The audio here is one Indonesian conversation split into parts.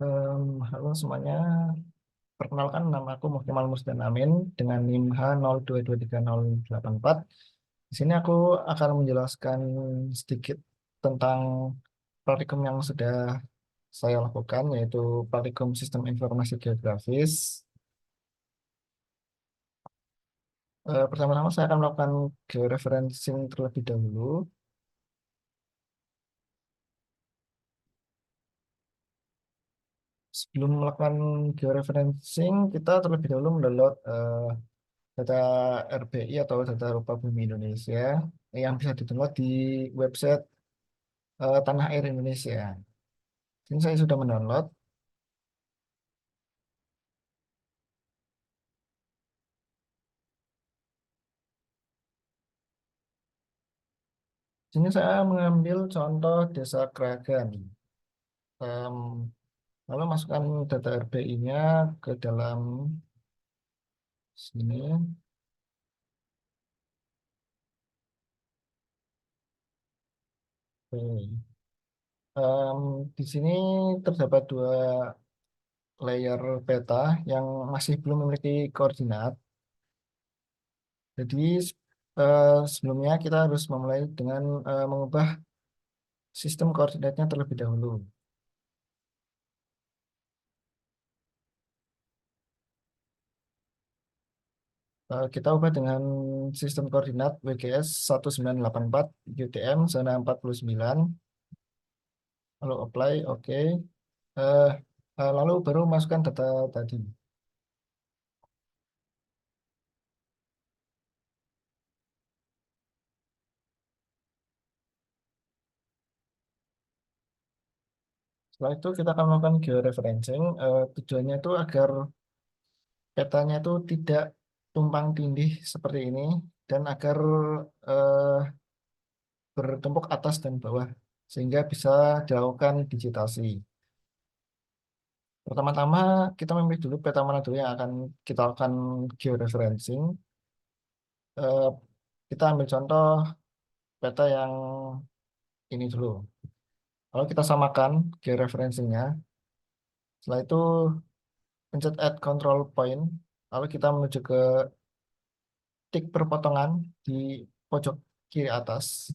Halo semuanya, perkenalkan nama aku Muhyiddin Musdan Amin dengan NIM H02230084. Di sini aku akan menjelaskan sedikit tentang praktikum yang sudah saya lakukan, yaitu praktikum Sistem Informasi Geografis. Pertama-tama saya akan melakukan georeferencing terlebih dahulu. Sebelum melakukan georeferencing, kita terlebih dahulu mendownload data RBI atau data rupa bumi Indonesia yang bisa di-download di website Tanah Air Indonesia. Ini saya sudah mendownload. Sini saya mengambil contoh Desa Kragan. Em, Lalu masukkan data RBI-nya ke dalam sini. Oke. Em, di sini terdapat dua layer peta yang masih belum memiliki koordinat. Jadi sebelumnya kita harus memulai dengan mengubah sistem koordinatnya terlebih dahulu. Kita ubah dengan sistem koordinat WGS 1984 UTM zona 49, lalu apply, oke. Eh, Lalu baru masukkan data tadi. Setelah itu kita akan melakukan georeferencing. Tujuannya itu agar petanya itu tidak tumpang tindih seperti ini dan agar eh, bertumpuk atas dan bawah sehingga bisa dilakukan digitasi. Pertama-tama kita memilih dulu peta mana dulu yang akan kita lakukan georeferencing. Eh, Kita ambil contoh peta yang ini dulu. Lalu kita samakan georeferencingnya. Setelah itu pencet add control point. Lalu kita menuju ke tik perpotongan di pojok kiri atas.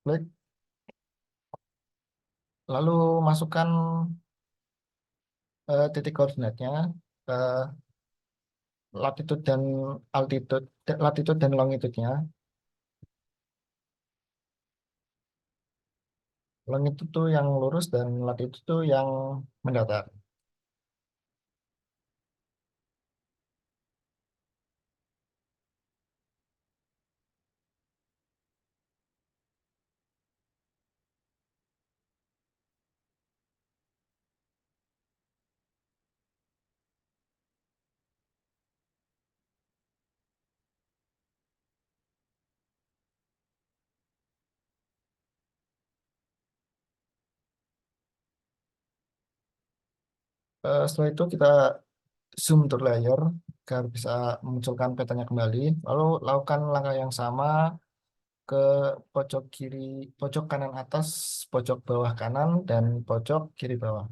Klik. Lalu masukkan titik koordinatnya, eh, latitude dan altitude, latitude dan longitude-nya. Longitude itu yang lurus dan latitude itu yang mendatar. Setelah itu kita zoom to layer agar bisa memunculkan petanya kembali. Lalu lakukan langkah yang sama ke pojok kiri, pojok kanan atas, pojok bawah kanan, dan pojok kiri bawah.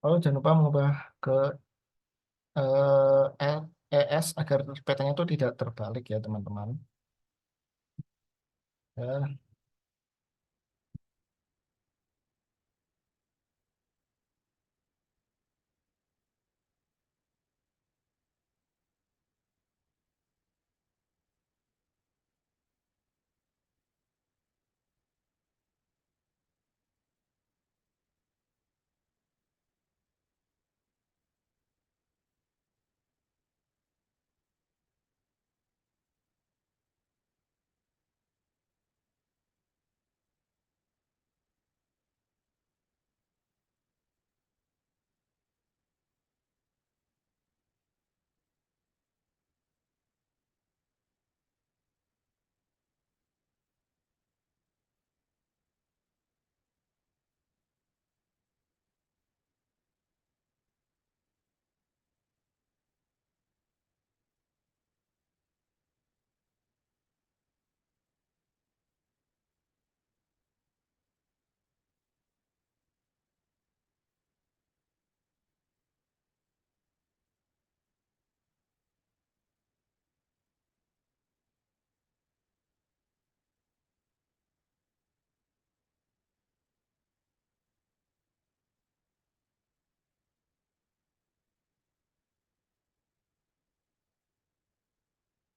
Lalu jangan lupa mengubah ke ES agar petanya itu tidak terbalik ya teman-teman. Ya,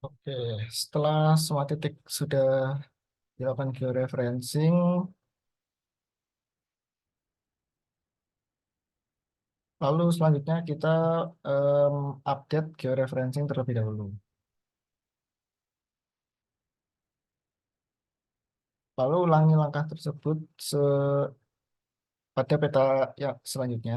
Oke, setelah semua titik sudah dilakukan georeferencing, lalu selanjutnya kita em, update georeferencing terlebih dahulu. Lalu ulangi langkah tersebut pada peta yang selanjutnya.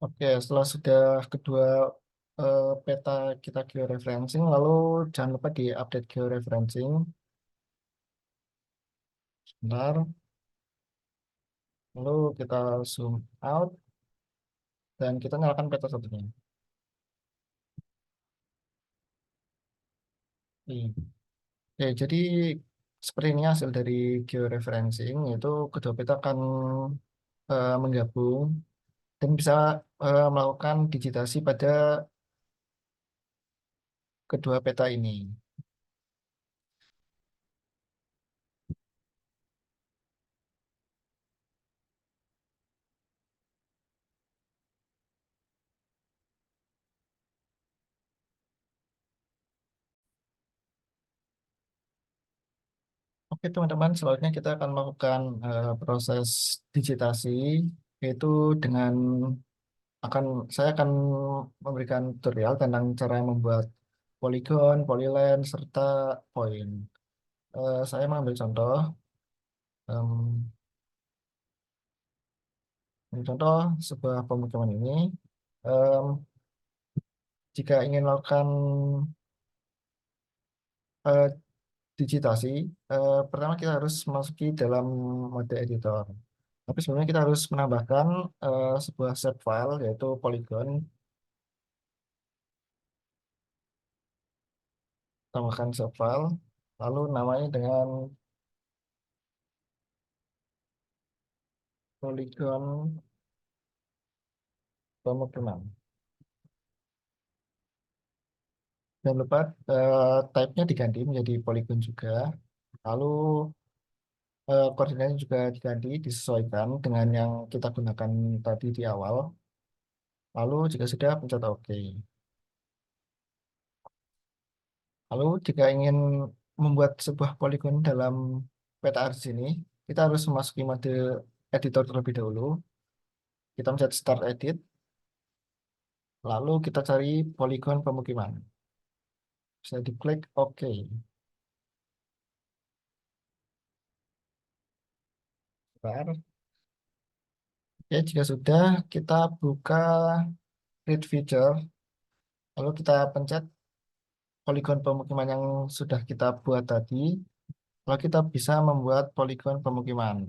Oke, setelah sudah kedua peta kita georeferencing, lalu jangan lupa di update georeferencing. Sebentar, lalu kita zoom out dan kita nyalakan peta satunya. Oke, jadi seperti ini hasil dari georeferencing, yaitu kedua peta akan menggabung dan bisa melakukan digitasi pada kedua peta ini. Oke teman-teman, selanjutnya kita akan melakukan proses digitasi, yaitu dengan saya akan memberikan tutorial tentang cara membuat poligon, polyline, serta poin. Saya mengambil contoh, em, contoh sebuah pemukiman ini. Em, Jika ingin melakukan eh, digitasi, pertama kita harus masuki dalam mode editor. Tapi sebenarnya kita harus menambahkan sebuah shape file yaitu polygon, tambahkan shape file, lalu namanya dengan polygon pemukiman. Jangan lupa type-nya diganti menjadi polygon juga. Lalu koordinatnya juga diganti, disesuaikan dengan yang kita gunakan tadi di awal. Lalu jika sudah pencet OK. Lalu jika ingin membuat sebuah poligon dalam peta arc ini, kita harus memasuki mode editor terlebih dahulu. Kita mencet Start Edit, lalu kita cari poligon pemukiman. Bisa diklik OK. Bentar. Oke, jika sudah, kita buka Create Feature, lalu kita pencet poligon pemukiman yang sudah kita buat tadi, lalu kita bisa membuat poligon pemukiman.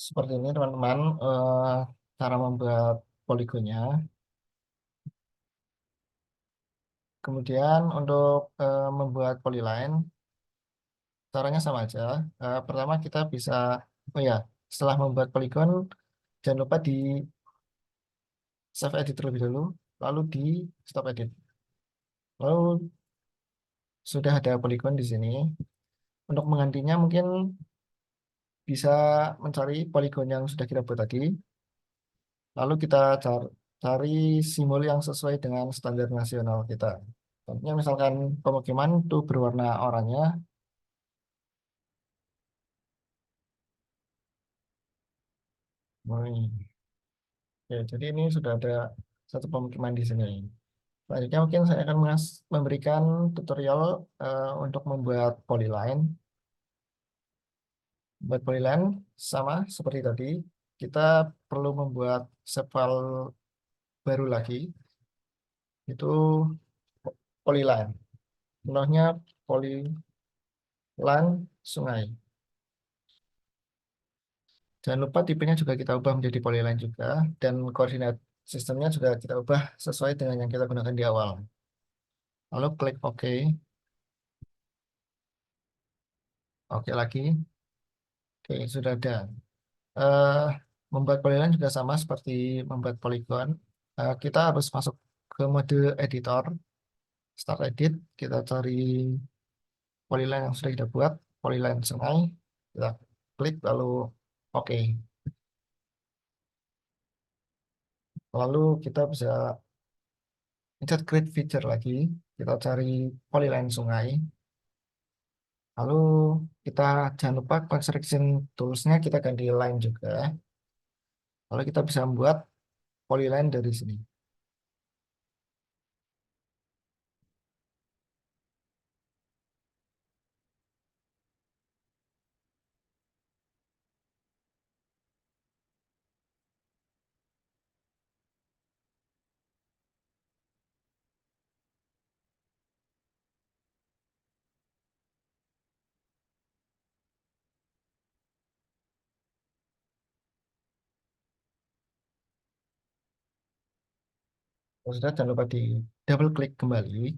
Seperti ini teman-teman, cara membuat poligonnya. Kemudian untuk membuat polyline, caranya sama aja. Pertama kita bisa, oh ya, setelah membuat poligon, jangan lupa di save edit terlebih dahulu, lalu di stop edit. Lalu sudah ada poligon di sini. Untuk menggantinya mungkin bisa mencari poligon yang sudah kita buat tadi. Lalu kita cari simbol yang sesuai dengan standar nasional kita. Contohnya misalkan pemukiman itu berwarna oranye. Oke, jadi ini sudah ada satu pemukiman di sini. Selanjutnya mungkin saya akan memberikan tutorial untuk membuat polyline. Buat polyline sama seperti tadi, kita perlu membuat file baru lagi, itu polyline. Contohnya polyline sungai. Jangan lupa tipenya juga kita ubah menjadi polyline juga, dan koordinat sistemnya juga kita ubah sesuai dengan yang kita gunakan di awal. Lalu klik OK. Oke lagi. Oke, sudah ada. eh, Membuat polyline juga sama seperti membuat polygon. Kita harus masuk ke mode editor, start edit, kita cari polyline yang sudah kita buat, polyline sungai, kita klik lalu oke. Lalu kita bisa pencet create feature lagi, kita cari polyline sungai, lalu kita jangan lupa construction tools-nya kita ganti line juga, lalu kita bisa membuat polyline dari sini. Sudah, jangan lupa di double klik kembali.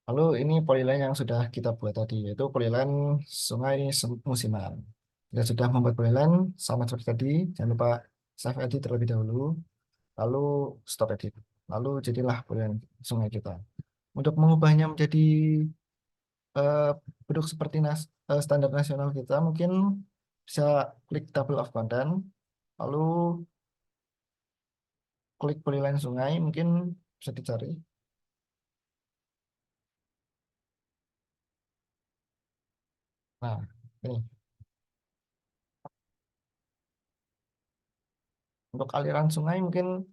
Lalu ini polyline yang sudah kita buat tadi, yaitu polyline sungai musiman. Kita sudah membuat polyline sama seperti tadi, jangan lupa save edit terlebih dahulu, lalu stop edit. Lalu jadilah polyline sungai kita. Untuk mengubahnya menjadi eh, bentuk seperti standar nasional kita, mungkin bisa klik table of content, lalu klik polyline sungai, mungkin bisa dicari. Nah, ini untuk aliran sungai mungkin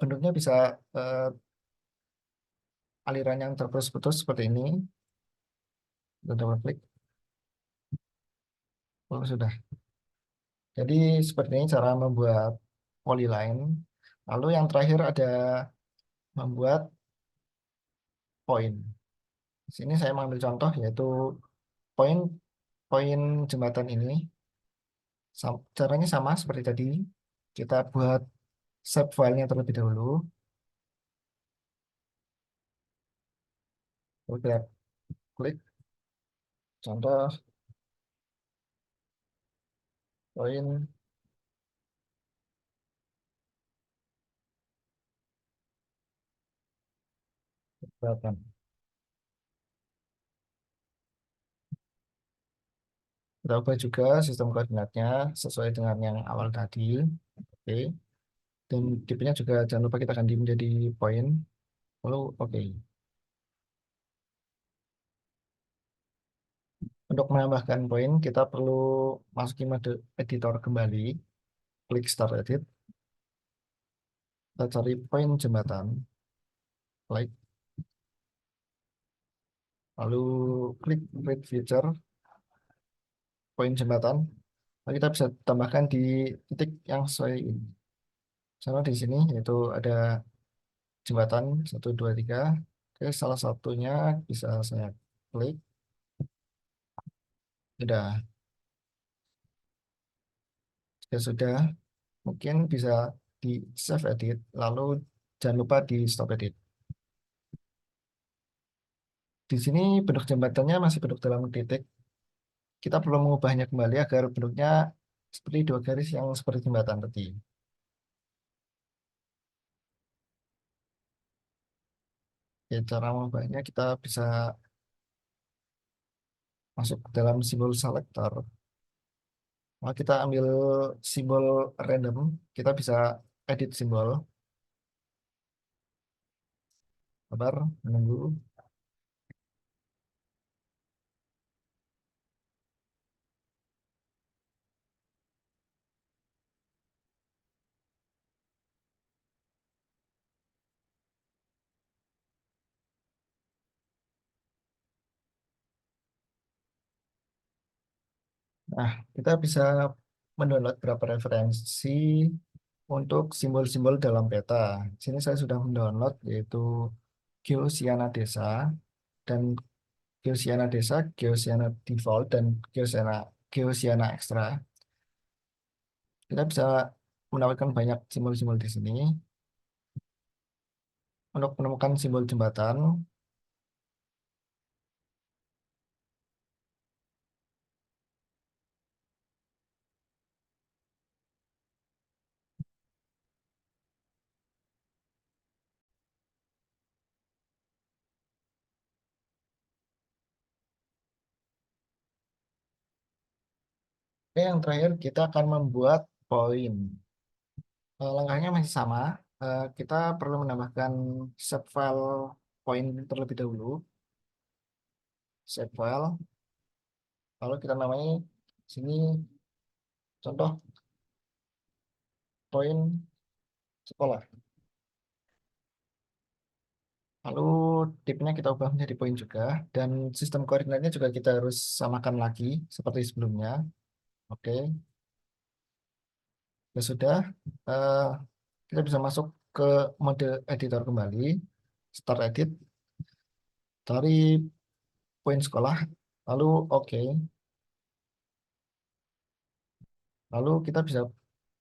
bentuknya bisa eh, aliran yang terputus-putus seperti ini. Kita double klik, lalu sudah. Jadi seperti ini cara membuat polyline. Lalu yang terakhir ada membuat poin. Di sini saya mengambil contoh yaitu poin poin jembatan ini. Caranya sama seperti tadi. Kita buat save filenya terlebih dahulu. Lalu kita klik contoh. Poin jembatan. Kita ubah juga sistem koordinatnya sesuai dengan yang awal tadi. Oke. Dan tipenya juga jangan lupa kita ganti menjadi poin. Lalu oke. Untuk menambahkan poin, kita perlu masuki mode editor kembali. Klik Start Edit. Kita cari poin jembatan. Klik. Lalu klik Create Feature. Poin jembatan. Lalu kita bisa tambahkan di titik yang sesuai ini. Sama di sini, yaitu ada jembatan 1, 2, 3. Oke, salah satunya bisa saya klik. Sudah. Jika sudah, mungkin bisa di save edit, lalu jangan lupa di stop edit. Di sini bentuk jembatannya masih bentuk dalam titik. Kita perlu mengubahnya kembali agar bentuknya seperti dua garis yang seperti jembatan tadi. Oke, cara mengubahnya kita bisa masuk ke dalam simbol selector. Kalau kita ambil simbol random, kita bisa edit simbol. Sabar, menunggu. Nah, kita bisa mendownload beberapa referensi untuk simbol-simbol dalam peta. Di sini saya sudah mendownload yaitu Geosiana Desa dan Geosiana Desa, Geosiana Default dan Geosiana Extra. Kita bisa mendapatkan banyak simbol-simbol di sini. Untuk menemukan simbol jembatan, yang terakhir kita akan membuat poin. Langkahnya masih sama. Kita perlu menambahkan shape file poin terlebih dahulu. Shape file. Lalu kita namai sini contoh poin sekolah. Lalu tipnya kita ubah menjadi poin juga. Dan sistem koordinatnya juga kita harus samakan lagi seperti sebelumnya. Oke, ya sudah. Eh, kita bisa masuk ke mode editor kembali. Start edit. Cari poin sekolah. Lalu oke. Lalu kita bisa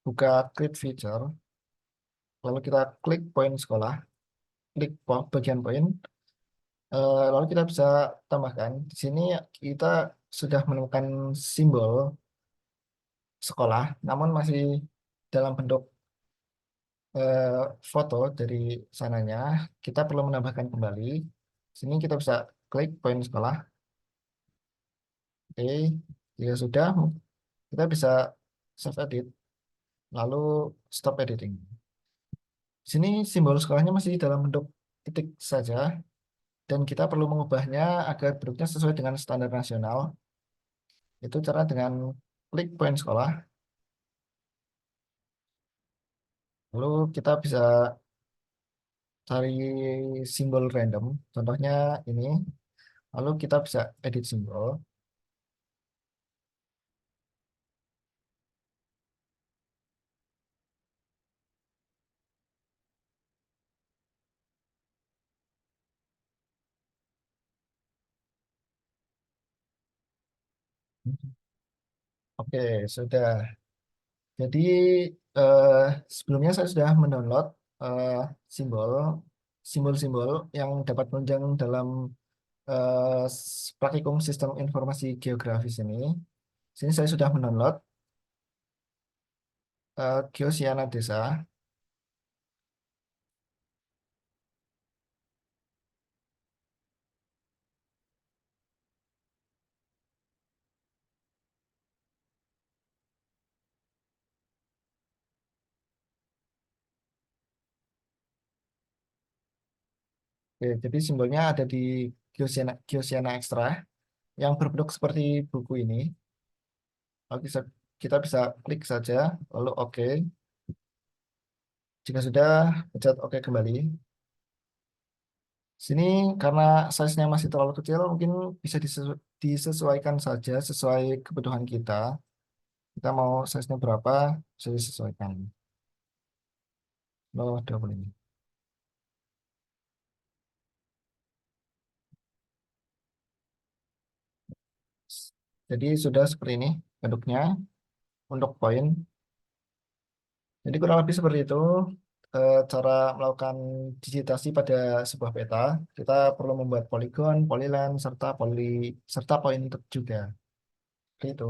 buka create feature. Lalu kita klik poin sekolah. Klik bagian poin. Lalu kita bisa tambahkan. Di sini kita sudah menemukan simbol sekolah, namun masih dalam bentuk eh, foto dari sananya. Kita perlu menambahkan kembali. Sini kita bisa klik poin sekolah. Oke, jika sudah, kita bisa save edit, lalu stop editing. Di sini simbol sekolahnya masih dalam bentuk titik saja, dan kita perlu mengubahnya agar bentuknya sesuai dengan standar nasional. Itu cara dengan klik poin sekolah, lalu kita bisa cari simbol random, contohnya ini, lalu kita bisa edit simbol. Oke, sudah. Jadi eh, sebelumnya saya sudah mendownload eh, simbol simbol-simbol yang dapat menunjang dalam praktikum sistem informasi geografis ini. Sini saya sudah mendownload. Geosiana Desa. Oke, jadi simbolnya ada di Geosiana Extra yang berbentuk seperti buku ini. Oke, kita bisa klik saja, lalu oke. Jika sudah, pencet oke kembali. Sini karena size-nya masih terlalu kecil, mungkin bisa disesuaikan saja sesuai kebutuhan kita. Kita mau size-nya berapa, bisa disesuaikan. Oh, 20 ini. Jadi sudah seperti ini bentuknya untuk poin. Jadi kurang lebih seperti itu cara melakukan digitasi pada sebuah peta. Kita perlu membuat poligon, polyline, serta poin juga. Seperti itu.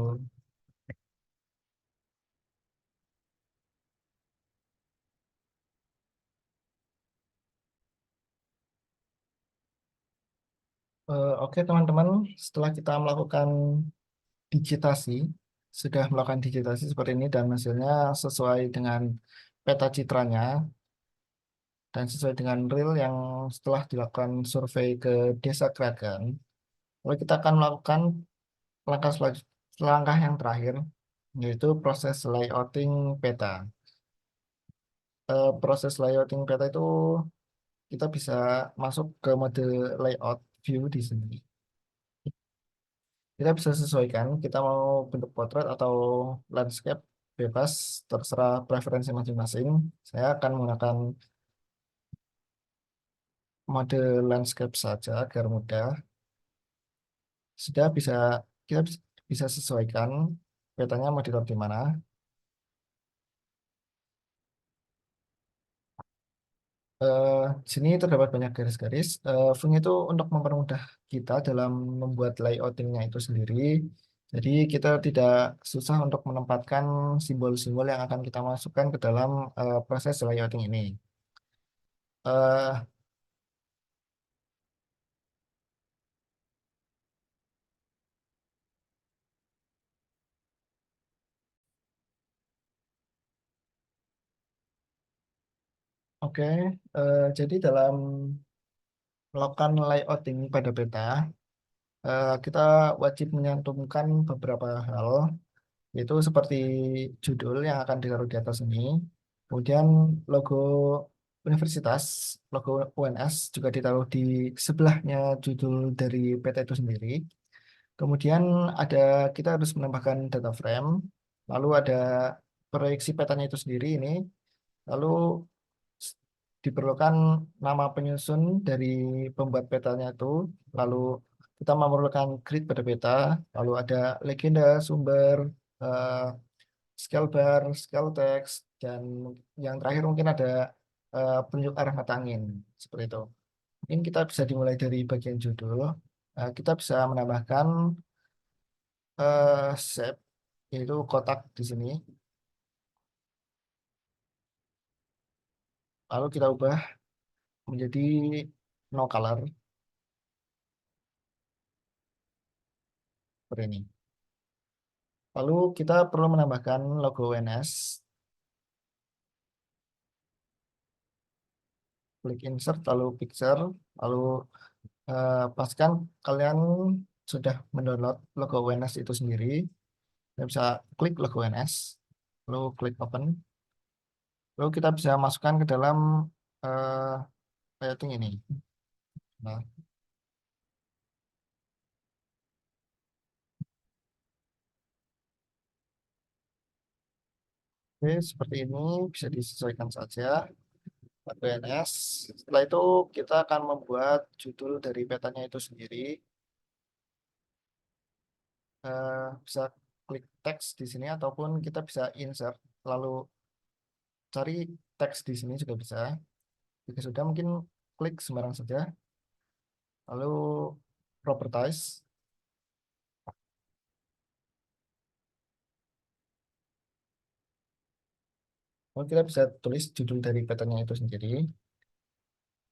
Oke teman-teman, setelah kita melakukan digitasi, sudah melakukan digitasi seperti ini dan hasilnya sesuai dengan peta citranya dan sesuai dengan real yang setelah dilakukan survei ke Desa Kragan. Lalu kita akan melakukan langkah yang terakhir, yaitu proses layouting peta. Proses layouting peta itu kita bisa masuk ke mode layout view di sini. Kita bisa sesuaikan, kita mau bentuk portrait atau landscape bebas, terserah preferensi masing-masing. Saya akan menggunakan mode landscape saja agar mudah. Sudah bisa kita bisa sesuaikan petanya mau ditaruh di mana. Di sini terdapat banyak garis-garis. Fungsi itu untuk mempermudah kita dalam membuat layoutingnya itu sendiri. Jadi kita tidak susah untuk menempatkan simbol-simbol yang akan kita masukkan ke dalam proses layouting ini. Eh, oke, jadi dalam melakukan layouting pada peta, kita wajib menyantumkan beberapa hal, yaitu seperti judul yang akan ditaruh di atas ini, kemudian logo universitas, logo UNS juga ditaruh di sebelahnya judul dari PT itu sendiri. Kemudian ada kita harus menambahkan data frame, lalu ada proyeksi petanya itu sendiri ini, lalu s- diperlukan nama penyusun dari pembuat petanya itu, lalu kita memerlukan grid pada peta, lalu ada legenda, sumber, eh, scale bar, scale text, dan yang terakhir mungkin ada penunjuk arah mata angin, seperti itu. Mungkin kita bisa dimulai dari bagian judul. Kita bisa menambahkan shape, yaitu kotak di sini. Lalu kita ubah menjadi no color, seperti ini. Lalu kita perlu menambahkan logo WNS, klik insert, lalu picture, lalu pastikan kalian sudah mendownload logo WNS itu sendiri. Kita bisa klik logo WNS, lalu klik open. Lalu kita bisa masukkan ke dalam eh, layouting ini. Nah, oke, seperti ini bisa disesuaikan saja PNS. Setelah itu kita akan membuat judul dari petanya itu sendiri. Bisa klik teks di sini ataupun kita bisa insert lalu cari teks di sini juga bisa. Jika sudah mungkin klik sembarang saja. Lalu properties. Lalu kita bisa tulis judul dari petanya itu sendiri.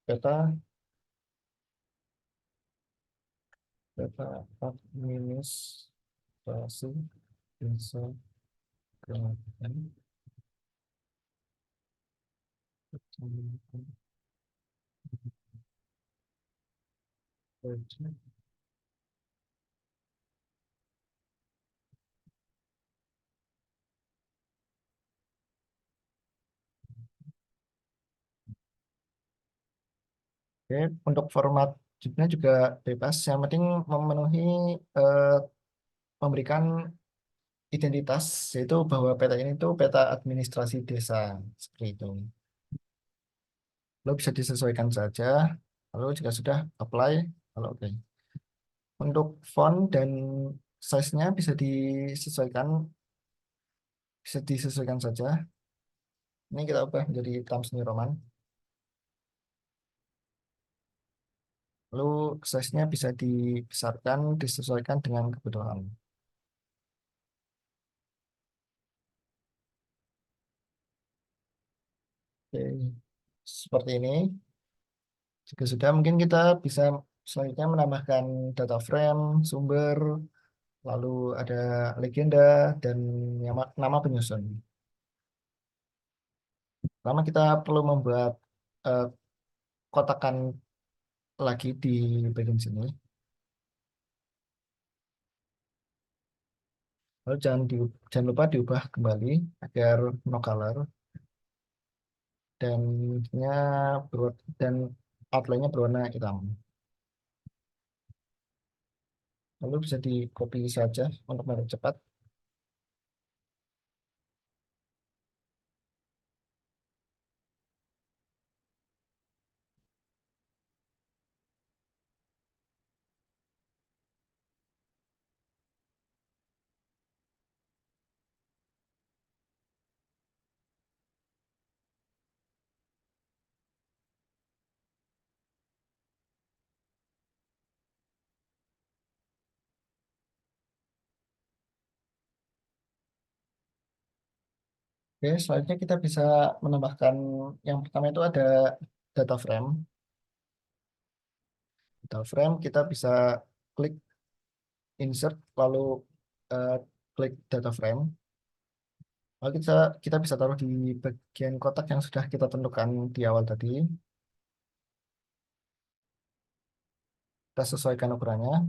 Peta, peta administrasi desa kelautan. Oke, untuk format judulnya juga bebas. Yang penting memenuhi eh, memberikan identitas, yaitu bahwa peta ini tuh peta administrasi desa seperti itu. Lalu bisa disesuaikan saja. Lalu jika sudah apply, kalau oke. Untuk font dan size-nya bisa disesuaikan saja. Ini kita ubah menjadi Times New Roman. Lalu size-nya bisa dibesarkan, disesuaikan dengan kebutuhan. Oke, seperti ini. Jika sudah, mungkin kita bisa selanjutnya menambahkan data frame, sumber, lalu ada legenda, dan nama penyusun. Pertama kita perlu membuat eh, kotakan lagi di bagian sini. Lalu jangan lupa diubah kembali agar no color dan dan outline-nya berwarna hitam. Lalu bisa di copy saja untuk mempercepat. Oke, selanjutnya kita bisa menambahkan yang pertama itu ada data frame. Data frame kita bisa klik insert lalu eh, klik data frame. Lalu kita bisa taruh di bagian kotak yang sudah kita tentukan di awal tadi. Kita sesuaikan ukurannya.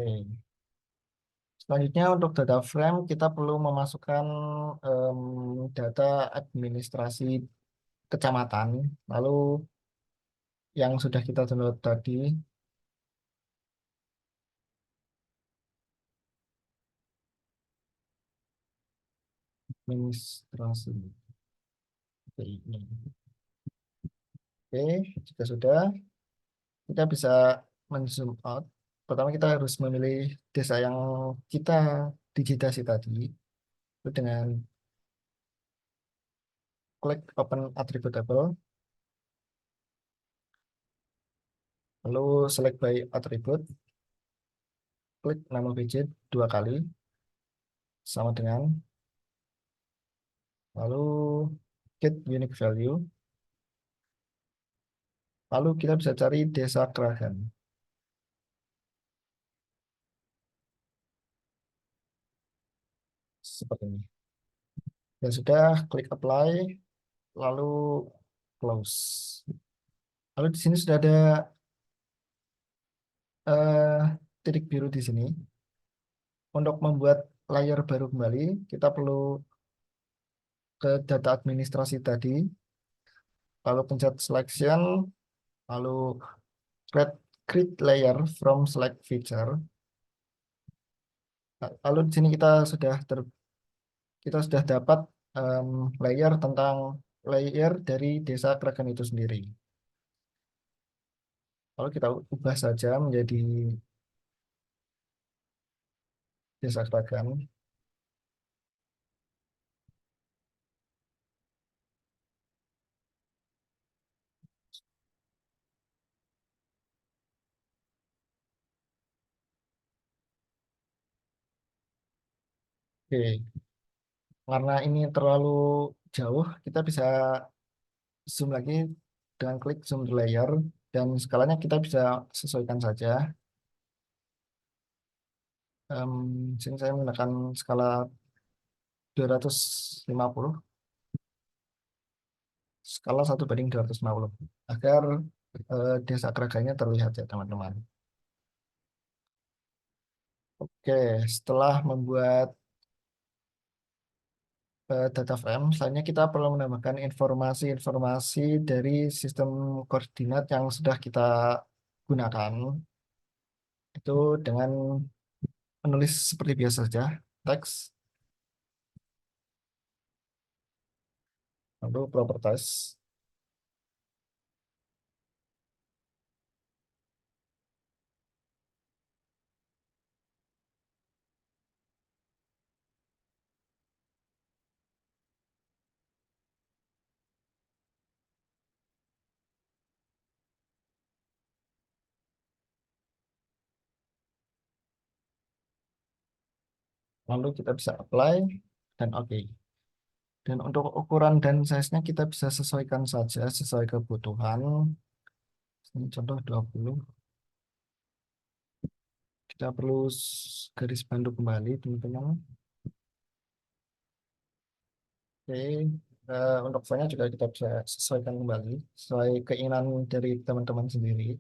Oke. Selanjutnya untuk data frame kita perlu memasukkan data administrasi kecamatan. Lalu yang sudah kita download tadi, administrasi. Oke, ini. Oke, jika sudah, kita bisa men-zoom out. Pertama kita harus memilih desa yang kita digitasi tadi. Itu dengan klik open attribute table, lalu select by attribute, klik nama widget dua kali, sama dengan, lalu get unique value, lalu kita bisa cari desa Kragan, seperti ini. Dan sudah, klik apply, lalu close. Lalu di sini sudah ada eh, titik biru di sini. Untuk membuat layer baru kembali, kita perlu ke data administrasi tadi, lalu pencet selection, lalu create layer from select feature. Lalu di sini kita sudah dapat em, layer tentang layer dari desa Kraken itu sendiri. Lalu kita ubah saja menjadi desa Kraken. Oke. Karena ini terlalu jauh, kita bisa zoom lagi dengan klik zoom to layer dan skalanya kita bisa sesuaikan saja. Sini saya menggunakan skala 250, skala 1:250 agar desa geraganya terlihat ya teman-teman. Oke, setelah membuat data frame, selanjutnya kita perlu menambahkan informasi-informasi dari sistem koordinat yang sudah kita gunakan. Itu dengan menulis seperti biasa saja, teks, lalu properties, lalu kita bisa apply dan oke. Dan untuk ukuran dan size-nya kita bisa sesuaikan saja sesuai kebutuhan. Ini contoh 20. Kita perlu garis bantu kembali, teman-teman. Oke, untuk font-nya juga kita bisa sesuaikan kembali sesuai keinginan dari teman-teman sendiri.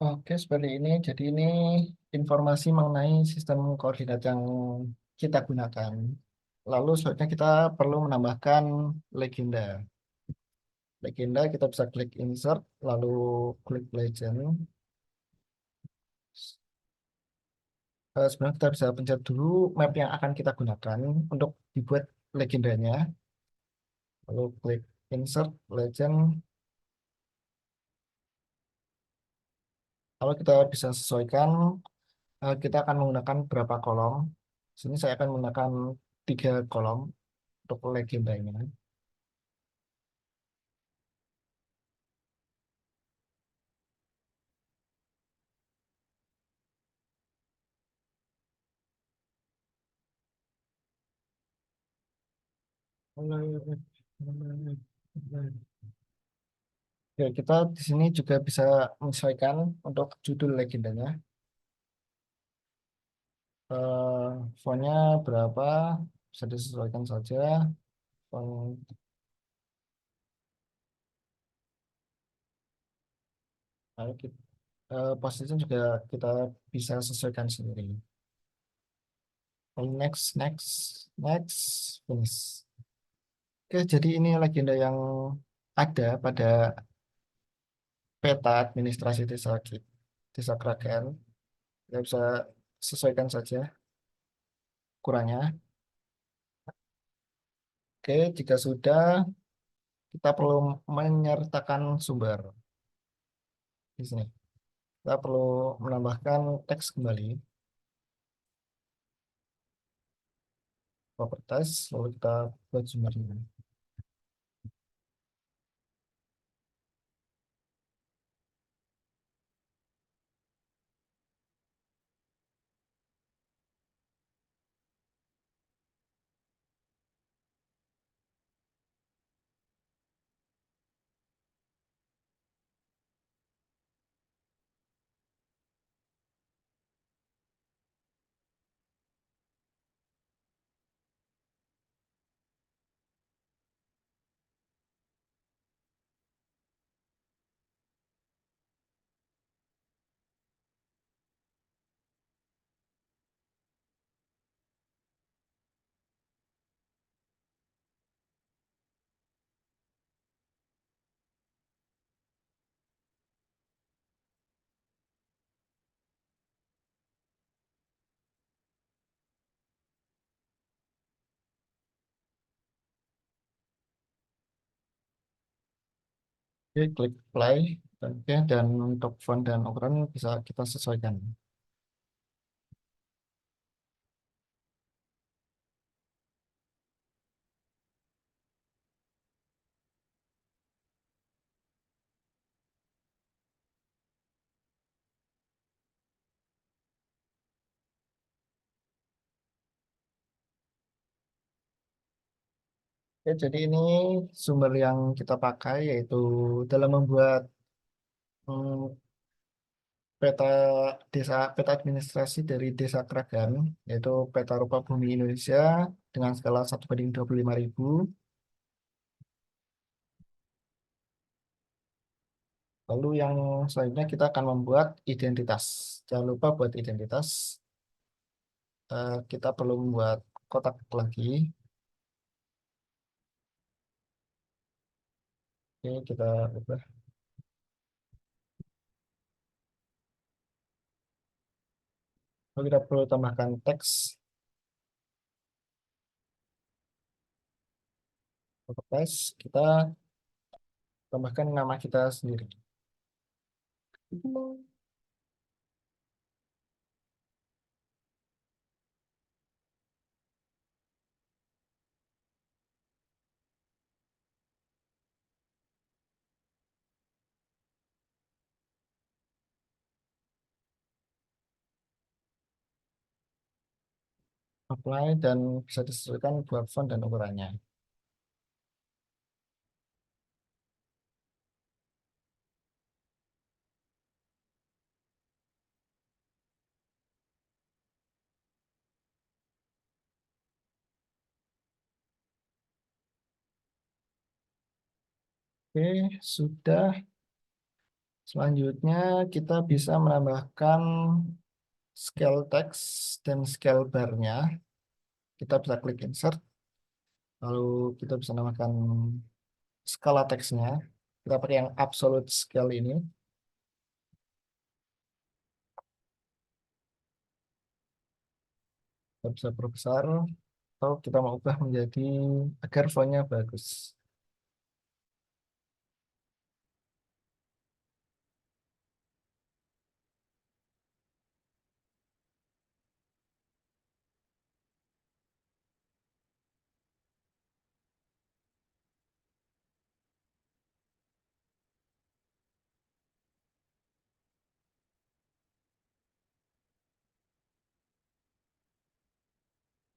Oke, seperti ini. Jadi ini informasi mengenai sistem koordinat yang kita gunakan. Lalu selanjutnya kita perlu menambahkan legenda. Legenda kita bisa klik insert, lalu klik legend. Sebenarnya kita bisa pencet dulu map yang akan kita gunakan untuk dibuat legendanya. Lalu klik insert legend. Lalu kita bisa sesuaikan, kita akan menggunakan berapa kolom. Sini saya akan menggunakan 3 kolom untuk legendanya. Ya, kita di sini juga bisa menyesuaikan untuk judul legendanya. Eh, Fontnya berapa bisa disesuaikan saja. Font, lalu posisinya juga kita bisa sesuaikan sendiri. Lalu next, next, next, finish. Oke, jadi ini legenda yang ada pada peta administrasi desa Kraken. Kita bisa sesuaikan saja kurangnya. Oke, jika sudah, kita perlu menyertakan sumber di sini. Kita perlu menambahkan teks kembali, properties, lalu kita buat sumbernya. Oke, klik play. Oke, dan untuk font dan ukuran bisa kita sesuaikan. Oke, jadi ini sumber yang kita pakai yaitu dalam membuat hmm, peta peta administrasi dari Desa Kragan, yaitu peta rupa bumi Indonesia dengan skala 1/25.000. Lalu yang selanjutnya kita akan membuat identitas. Jangan lupa buat identitas. Kita perlu membuat kotak lagi. Oke, kita ubah. Lalu kita perlu tambahkan teks, untuk teks kita tambahkan nama kita sendiri. Apply dan bisa disesuaikan buat font dan ukurannya. Oke, sudah. Selanjutnya kita bisa menambahkan scale text dan scale bar-nya. Kita bisa klik insert, lalu kita bisa namakan skala teksnya. Kita pakai yang absolute scale ini. Kita bisa perbesar atau kita mau ubah menjadi agar fontnya bagus.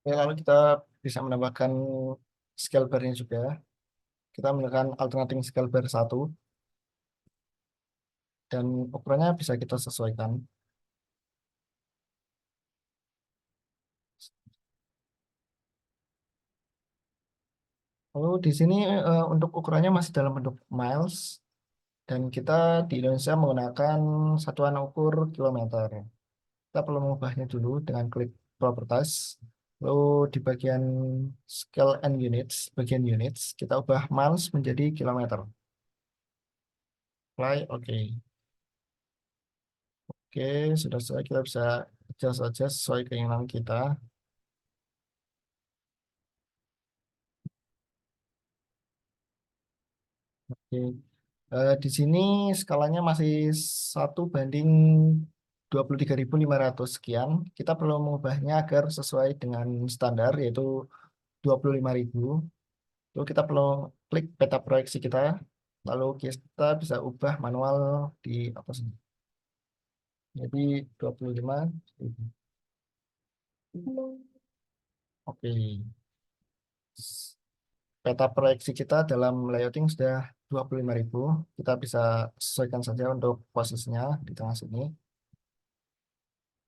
Oke, lalu kita bisa menambahkan scale bar-nya juga. Kita menggunakan alternating scale bar 1 dan ukurannya bisa kita sesuaikan. Lalu di sini untuk ukurannya masih dalam bentuk miles dan kita di Indonesia menggunakan satuan ukur kilometer. Kita perlu mengubahnya dulu dengan klik properties. Lalu di bagian scale and units, bagian units, kita ubah miles menjadi kilometer. Apply, oke. Oke, sudah selesai. Kita bisa adjust saja sesuai keinginan kita. Oke. Di sini skalanya masih 1/23.500 sekian. Kita perlu mengubahnya agar sesuai dengan standar, yaitu 25.000. Lalu kita perlu klik peta proyeksi kita, lalu kita bisa ubah manual di atas ini. Jadi 25.000. Oke. Peta proyeksi kita dalam layouting sudah 25.000. Kita bisa sesuaikan saja untuk posisinya di tengah sini.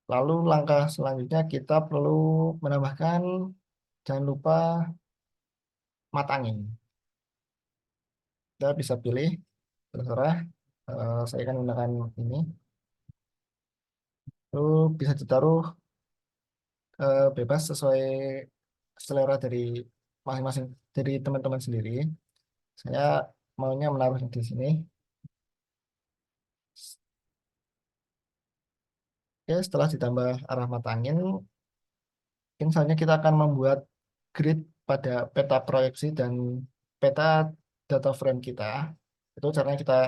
Lalu langkah selanjutnya kita perlu menambahkan, jangan lupa matangin. Kita bisa pilih, terserah. Saya akan menggunakan ini. Lalu bisa ditaruh bebas sesuai selera dari masing-masing, dari teman-teman sendiri. Saya maunya menaruhnya di sini. Oke, setelah ditambah arah matangin, mungkin misalnya kita akan membuat grid pada peta proyeksi dan peta data frame kita. Itu caranya kita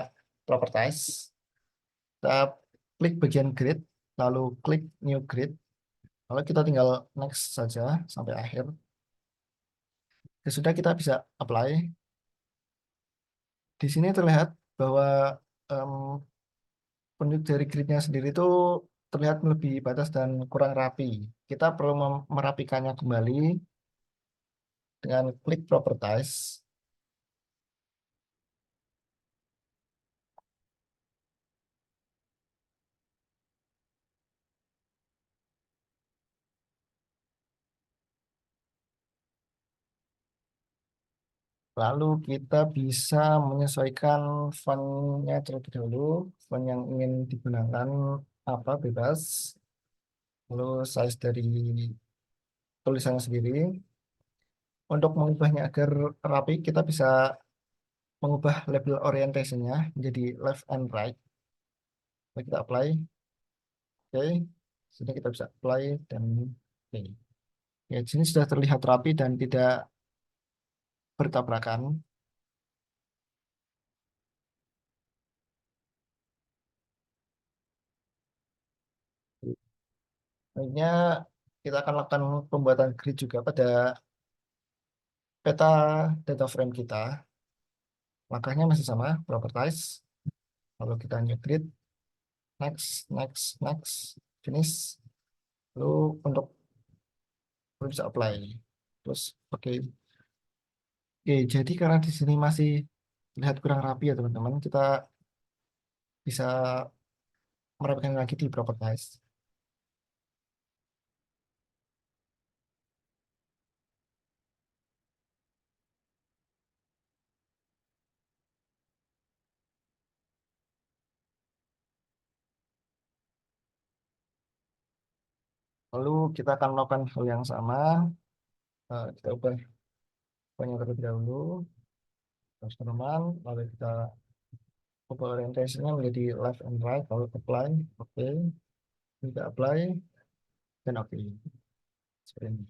propertize, kita klik bagian grid, lalu klik new grid, lalu kita tinggal next saja sampai akhir. Ya sudah, kita bisa apply. Di sini terlihat bahwa em, penunjuk dari gridnya sendiri itu terlihat melebihi batas dan kurang rapi. Kita perlu merapikannya kembali dengan klik propertize. Lalu kita bisa menyesuaikan fontnya terlebih dahulu, font yang ingin digunakan apa bebas. Lalu size dari tulisannya sendiri. Untuk mengubahnya agar rapi, kita bisa mengubah label orientation-nya menjadi left and right. Lalu kita apply, oke. Sudah, kita bisa apply dan oke. Ya, di sini sudah terlihat rapi dan tidak bertabrakan. Selanjutnya kita akan lakukan pembuatan grid juga pada peta data frame kita. Langkahnya masih sama, propertize. Lalu kita new grid, next, next, next, finish. Lalu untuk belum bisa apply. Terus oke. Oke, jadi karena di sini masih terlihat kurang rapi ya teman-teman, kita bisa merapikan lagi di propertize. Lalu kita akan melakukan hal yang sama. Kita ubah poinnya terlebih dahulu, terus teman, lalu kita ubah orientasinya menjadi left and right, lalu apply, oke, kita apply, dan oke. Seperti ini.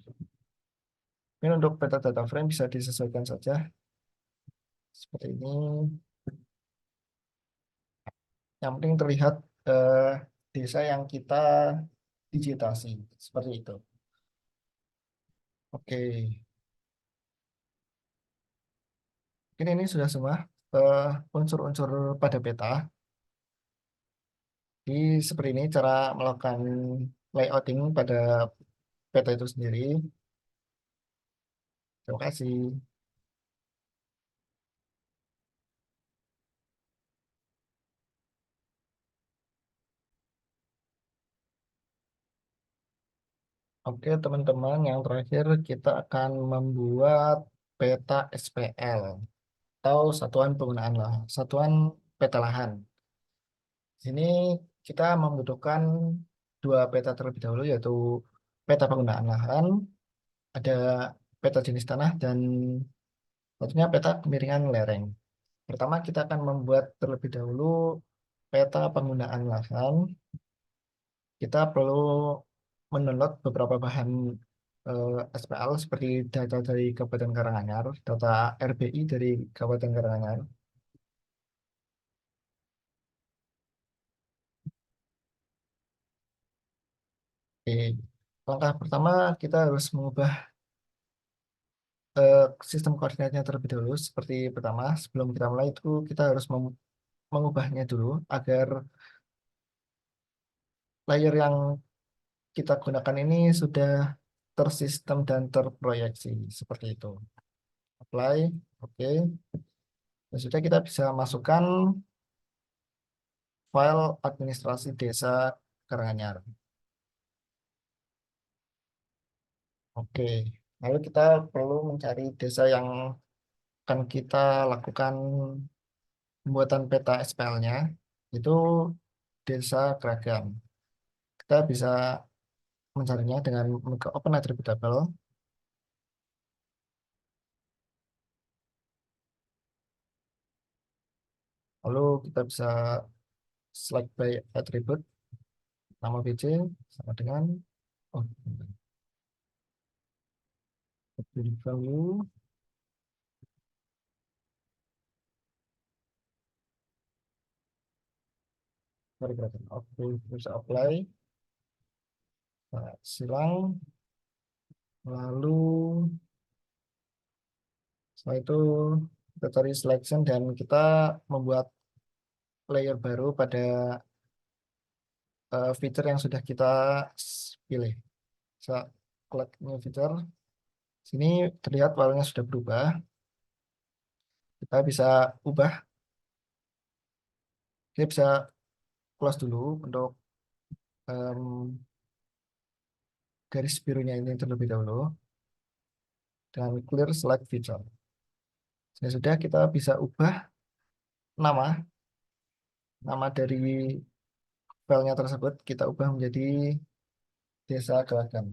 Ini untuk peta data frame bisa disesuaikan saja seperti ini. Yang penting terlihat eh, desa yang kita digitasi seperti itu. Oke, ini sudah semua eh, unsur-unsur pada peta. Jadi seperti ini cara melakukan layouting pada peta itu sendiri. Terima kasih. Oke, teman-teman, yang terakhir kita akan membuat peta SPL atau satuan penggunaan lahan, satuan peta lahan. Di sini kita membutuhkan dua peta terlebih dahulu, yaitu peta penggunaan lahan, ada peta jenis tanah, dan tentunya peta kemiringan lereng. Pertama, kita akan membuat terlebih dahulu peta penggunaan lahan. Kita perlu mendownload beberapa bahan SPL seperti data dari Kabupaten Karanganyar, data RBI dari Kabupaten Karanganyar. Oke. Langkah pertama, kita harus mengubah eh, sistem koordinatnya terlebih dahulu. Seperti pertama, sebelum kita mulai itu kita harus mengubahnya dulu agar layer yang kita gunakan ini sudah tersistem dan terproyeksi seperti itu. Apply, oke. Dan sudah, kita bisa masukkan file administrasi desa Karanganyar. Oke. Lalu kita perlu mencari desa yang akan kita lakukan pembuatan peta SPL-nya, itu desa Keragam. Kita bisa mencarinya dengan membuka Open Attribute Table. Lalu kita bisa select by attribute, nama BC sama dengan oh, value. pergerakan. Oke, bisa apply. Nah, silang. Lalu setelah itu kita cari selection dan kita membuat layer baru pada feature yang sudah kita pilih. Bisa klik new feature. Sini terlihat filenya sudah berubah. Kita bisa ubah. Kita bisa close dulu untuk em, garis birunya ini terlebih dahulu dengan clear select feature. Sudah kita bisa ubah nama nama dari filenya tersebut kita ubah menjadi Desa Gelagan.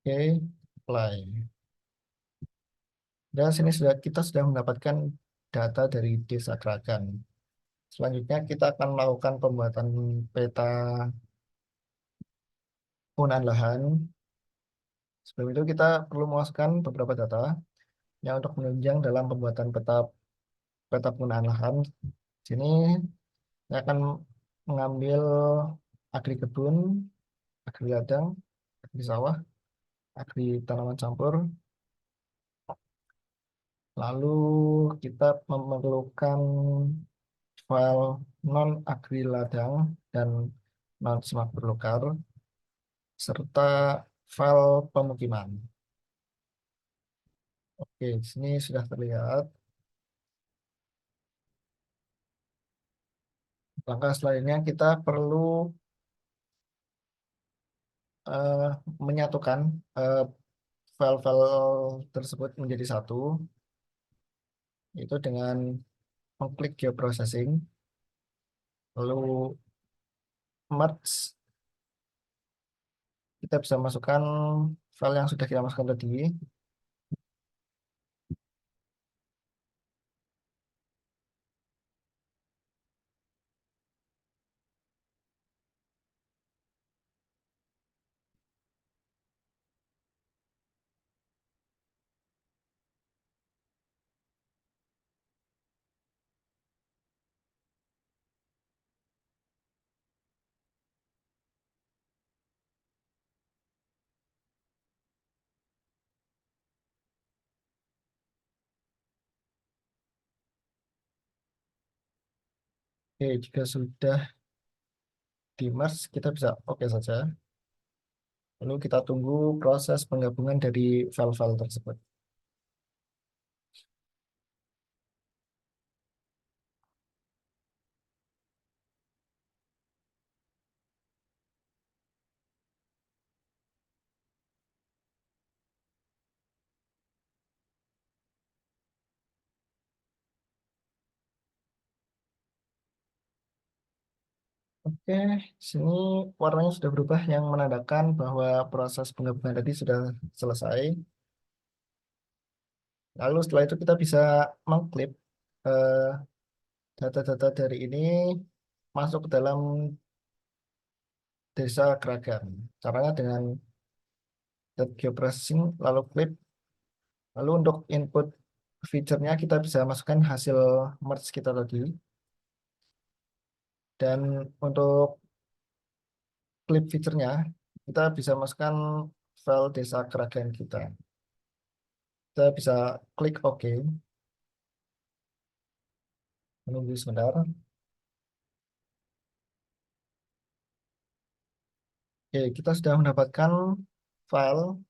Oke, play. Dan sini kita sudah mendapatkan data dari Desa Gerakan. Selanjutnya kita akan melakukan pembuatan peta penggunaan lahan. Sebelum itu kita perlu memasukkan beberapa data yang untuk menunjang dalam pembuatan peta peta penggunaan lahan. Sini saya akan mengambil agri kebun, agri ladang, agri sawah, agri tanaman campur. Lalu kita memerlukan file non agri ladang dan non smart belukar serta file pemukiman. Oke, di sini sudah terlihat. Langkah selanjutnya kita perlu eh, menyatukan eh, file-file tersebut menjadi satu, itu dengan mengklik geoprocessing, lalu merge, kita bisa masukkan file yang sudah kita masukkan tadi. Oke, jika sudah di merge, kita bisa oke saja. Lalu kita tunggu proses penggabungan dari file-file tersebut. Oke, sini warnanya sudah berubah yang menandakan bahwa proses penggabungan tadi sudah selesai. Lalu setelah itu kita bisa mengklip eh, data-data dari ini masuk ke dalam Desa Gerakan. Caranya dengan geoprocessing, lalu klip, lalu untuk input feature-nya kita bisa masukkan hasil merge kita tadi. Dan untuk klip feature-nya, kita bisa masukkan file Desa Gerakan kita. Kita bisa klik OK, menunggu sebentar. Oke, kita sudah mendapatkan file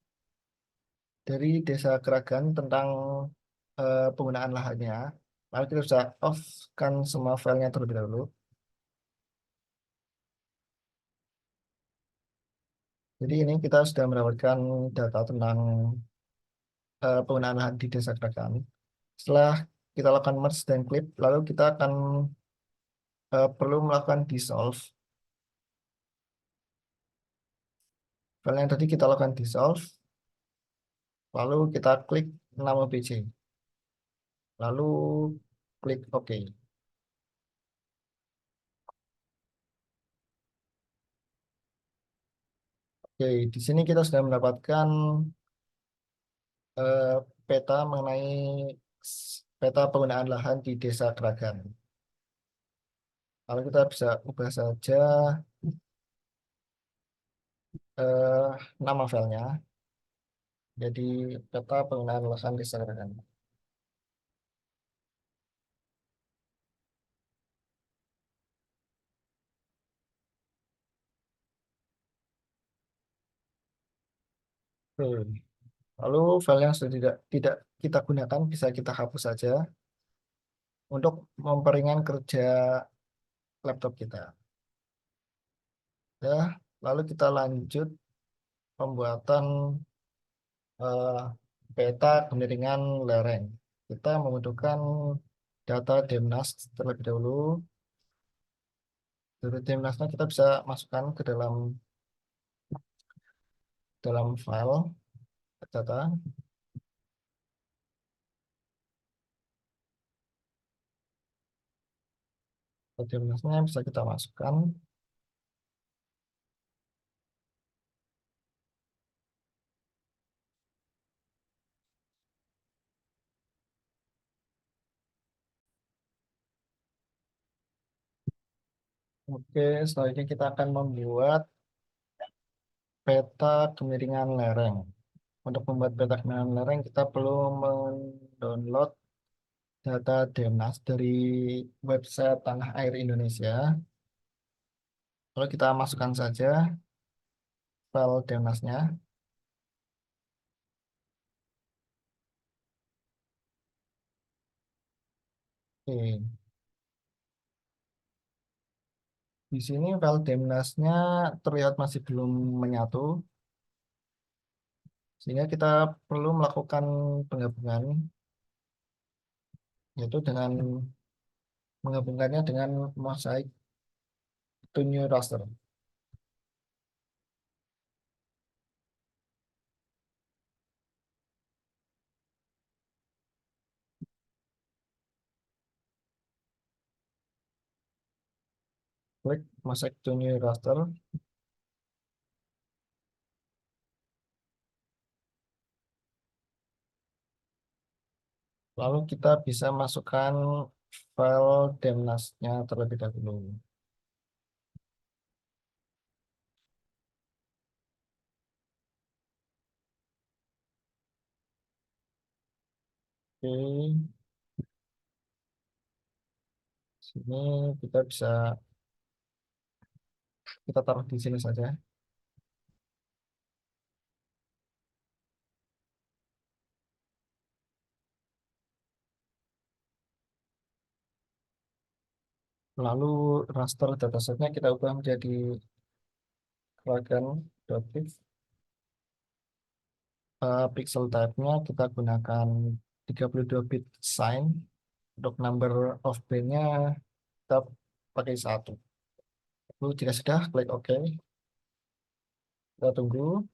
dari Desa Gerakan tentang penggunaan lahannya. Lalu kita bisa off-kan semua filenya terlebih dahulu. Jadi ini kita sudah mendapatkan data tentang penggunaan lahan di Desa Gerakan. Setelah kita lakukan merge dan clip, lalu kita akan perlu melakukan dissolve. File yang tadi kita lakukan dissolve, lalu kita klik nama BC, lalu klik OK. Oke, di sini kita sudah mendapatkan eh, peta mengenai peta penggunaan lahan di Desa Kragan. Lalu kita bisa ubah saja eh, nama filenya. Jadi peta penggunaan lahan Desa Kragan. Oke. Lalu file yang sudah tidak kita gunakan bisa kita hapus saja untuk memperingan kerja laptop kita. Ya, lalu kita lanjut pembuatan eh, peta kemiringan lereng. Kita membutuhkan data Demnas terlebih dahulu. Dari Demnasnya kita bisa masukkan ke dalam file data. Demnasnya bisa kita masukkan. Oke, selanjutnya kita akan membuat peta kemiringan lereng. Untuk membuat peta kemiringan lereng, kita perlu mendownload data Demnas dari website Tanah Air Indonesia. Lalu kita masukkan saja file Demnasnya. Oke. Di sini file Demnasnya terlihat masih belum menyatu, sehingga kita perlu melakukan penggabungan, yaitu dengan menggabungkannya dengan Mosaic to New Raster. Klik Mosaic to New Raster, lalu kita bisa masukkan file Demnasnya terlebih dahulu. Oke, sini kita bisa kita taruh di sini saja. Lalu raster datasetnya kita ubah menjadi Kraken.pix. Pixel type-nya kita gunakan 32 bit sign. Untuk number of band-nya kita pakai 1. Lalu jika sudah, klik OK. Kita tunggu.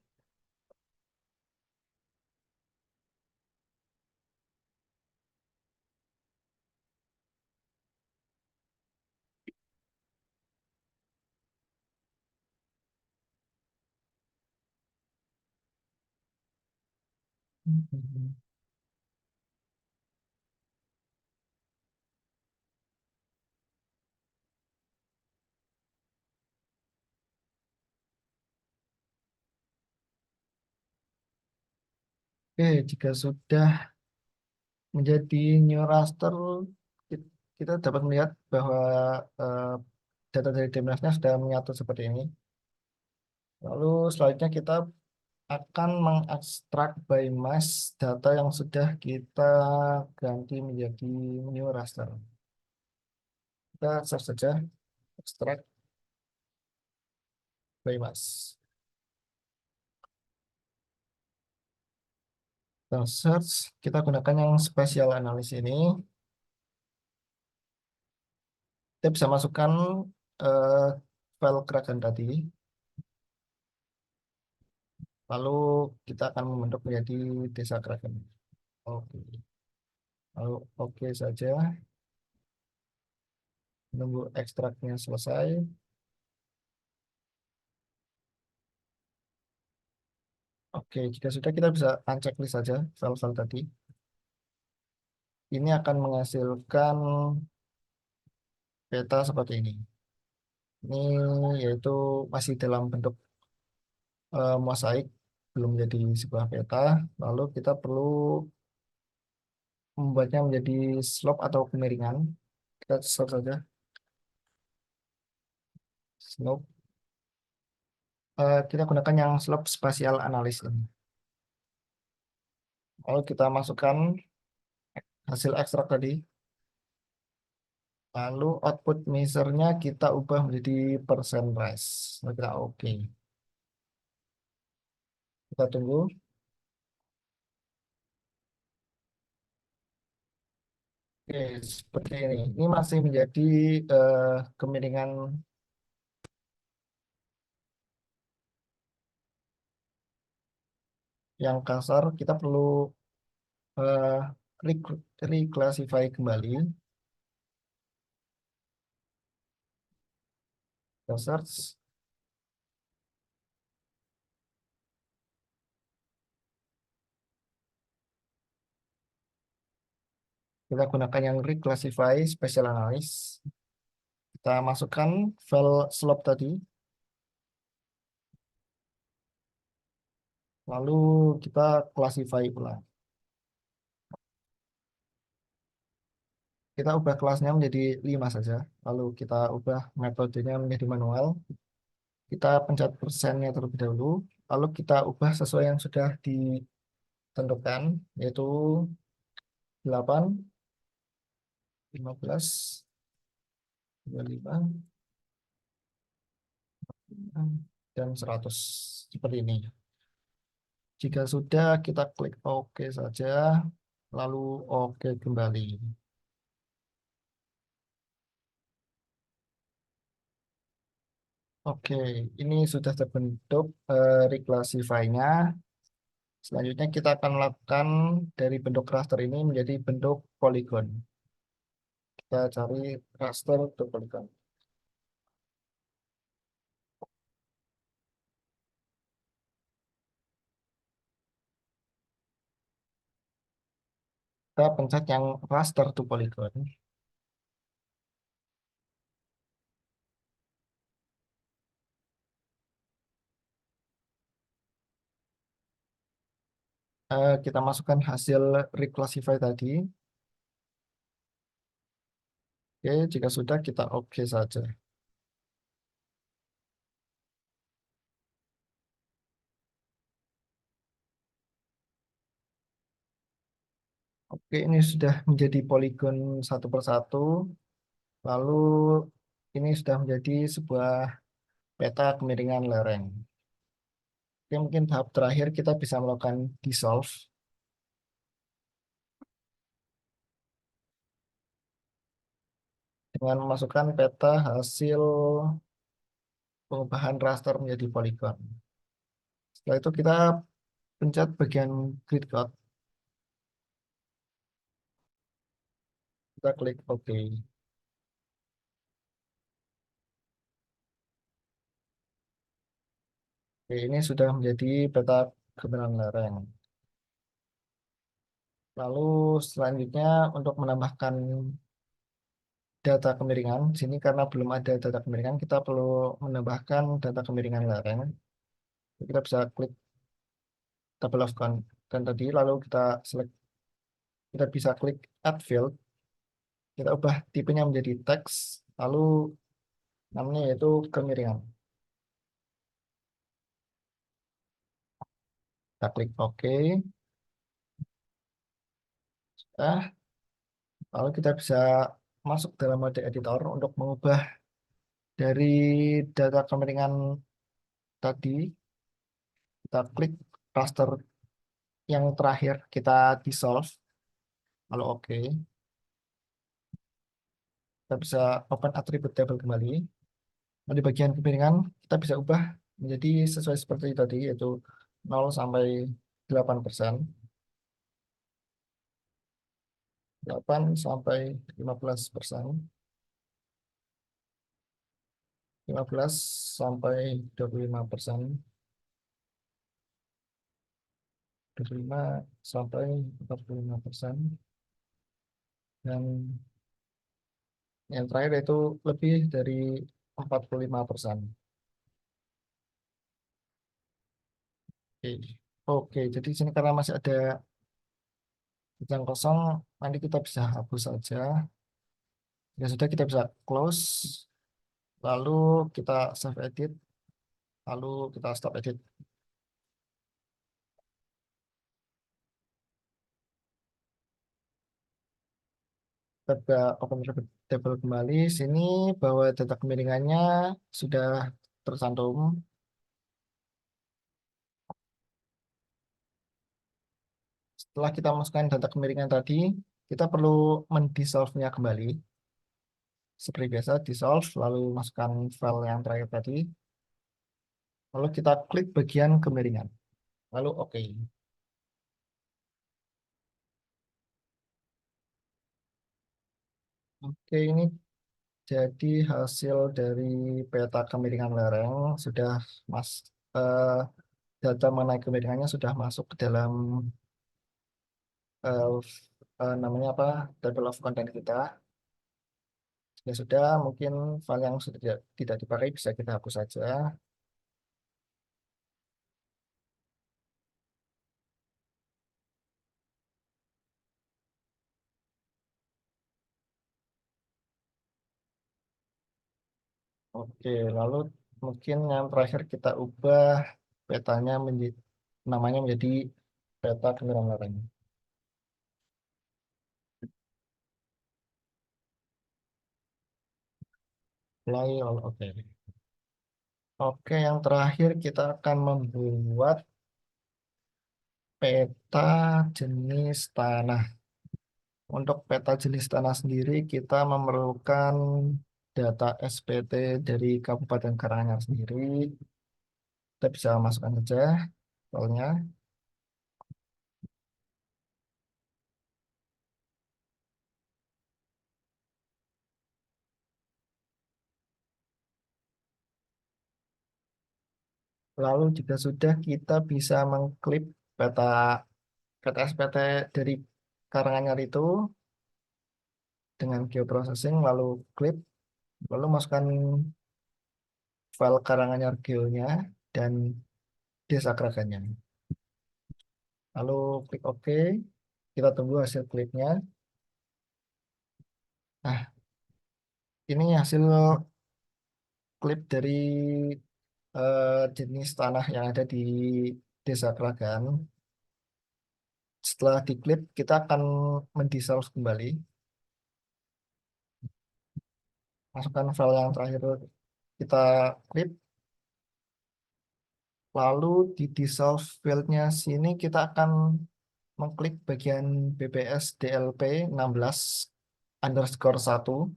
Oke, jika sudah menjadi new raster, kita dapat melihat bahwa eh, data dari Demnasnya sudah menyatu seperti ini. Lalu selanjutnya kita akan mengekstrak by mass data yang sudah kita ganti menjadi new raster. Kita search saja extract by mass. Kita search, kita gunakan yang spesial analysis ini. Kita bisa masukkan eh, file Kraken tadi. Lalu kita akan membentuk menjadi desa Kraken. Oke. Lalu oke saja. Menunggu ekstraknya selesai. Oke, jika sudah kita bisa unchecklist saja file-file tadi. ini akan menghasilkan peta seperti ini. Ini yaitu masih dalam bentuk mosaik, belum jadi sebuah peta. Lalu kita perlu membuatnya menjadi slope atau kemiringan. Kita search saja slope. Kita gunakan yang slope spatial analysis ini. Lalu kita masukkan hasil ekstrak tadi. Lalu output measure-nya kita ubah menjadi persen rise. Lalu kita oke. Kita tunggu. Oke, seperti ini. Ini masih menjadi eh, kemiringan yang kasar. Kita perlu eh, reclassify kembali. Kita search. Kita gunakan yang reclassify special analysis. Kita masukkan file slope tadi. Lalu kita classify ulang. Kita ubah kelasnya menjadi 5 saja. Lalu kita ubah metodenya menjadi manual. Kita pencet persennya terlebih dahulu. Lalu kita ubah sesuai yang sudah ditentukan, yaitu 8, 15, 25, dan 100. Seperti ini. Jika sudah, kita klik OK saja. Lalu OK kembali. Oke, ini sudah terbentuk reclassify-nya. Selanjutnya kita akan melakukan dari bentuk raster ini menjadi bentuk poligon. Kita cari raster untuk poligon. Kita pencet yang raster to polygon. Kita masukkan hasil reclassify tadi. Oke, jika sudah kita oke saja. Oke, ini sudah menjadi poligon satu persatu. Lalu ini sudah menjadi sebuah peta kemiringan lereng. Oke, mungkin tahap terakhir kita bisa melakukan dissolve dengan memasukkan peta hasil pengubahan raster menjadi poligon. Setelah itu kita pencet bagian grid code, kita klik OK. Oke, ini sudah menjadi peta kemiringan lereng. Lalu selanjutnya untuk menambahkan data kemiringan, sini karena belum ada data kemiringan, kita perlu menambahkan data kemiringan lereng. Kita bisa klik table of content tadi, lalu kita bisa klik add field, kita ubah tipenya menjadi teks, lalu namanya yaitu kemiringan. Kita klik OK. Lalu kita bisa masuk dalam mode editor untuk mengubah dari data kemiringan tadi. Kita klik raster yang terakhir, kita dissolve. Lalu oke. Kita bisa open attribute table kembali. Nah, di bagian kemiringan kita bisa ubah menjadi sesuai seperti tadi, yaitu 0 sampai 8%, 8 sampai 15%, 15 sampai 25%, 25 sampai 45%, Dan yang terakhir itu lebih dari 45%. Oke, oke. Jadi di sini karena masih ada yang kosong, nanti kita bisa hapus saja. Ya sudah, kita bisa close, lalu kita save edit, lalu kita stop edit. Kita open table kembali. Sini bahwa data kemiringannya sudah tercantum. Setelah kita masukkan data kemiringan tadi, kita perlu mendissolve-nya kembali. Seperti biasa, dissolve, lalu masukkan file yang terakhir tadi. Lalu kita klik bagian kemiringan. Lalu oke. Oke, ini jadi hasil dari peta kemiringan lereng sudah mas eh, data mengenai kemiringannya sudah masuk ke dalam eh, namanya apa, table of content kita. Ya sudah, mungkin file yang sudah tidak dipakai bisa kita hapus saja. Oke, lalu mungkin yang terakhir kita ubah petanya menjadi namanya menjadi peta kemiringan lereng. Play all, oke. Oke, yang terakhir kita akan membuat peta jenis tanah. Untuk peta jenis tanah sendiri, kita memerlukan data SPT dari Kabupaten Karanganyar sendiri. Kita bisa masukkan saja soalnya. Lalu jika sudah, kita bisa mengklip peta peta SPT dari Karanganyar itu dengan geoprocessing, lalu klik, lalu masukkan file Karanganyar Geo-nya dan desa Keraganya. Lalu klik OK, kita tunggu hasil klipnya. Nah, ini hasil klip dari jenis tanah yang ada di desa Keragan. Setelah diklip, kita akan mendissolve kembali. Masukkan file yang terakhir kita klip, lalu di dissolve file-nya sini kita akan mengklik bagian BPS DLP 16 underscore 1.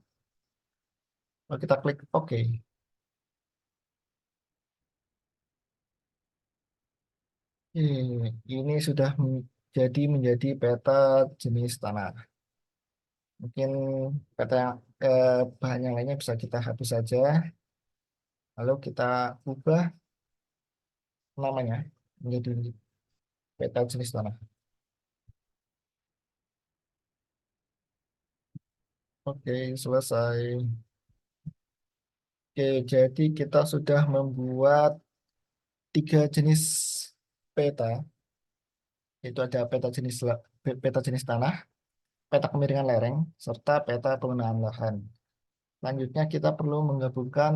Lalu kita klik OK. Ini sudah menjadi peta jenis tanah. Mungkin peta yang bahan yang lainnya bisa kita hapus saja. Lalu kita ubah namanya menjadi peta jenis tanah. Oke, selesai. Oke, jadi kita sudah membuat 3 jenis peta. Itu ada peta jenis tanah, peta kemiringan lereng, serta peta penggunaan lahan. Selanjutnya kita perlu menggabungkan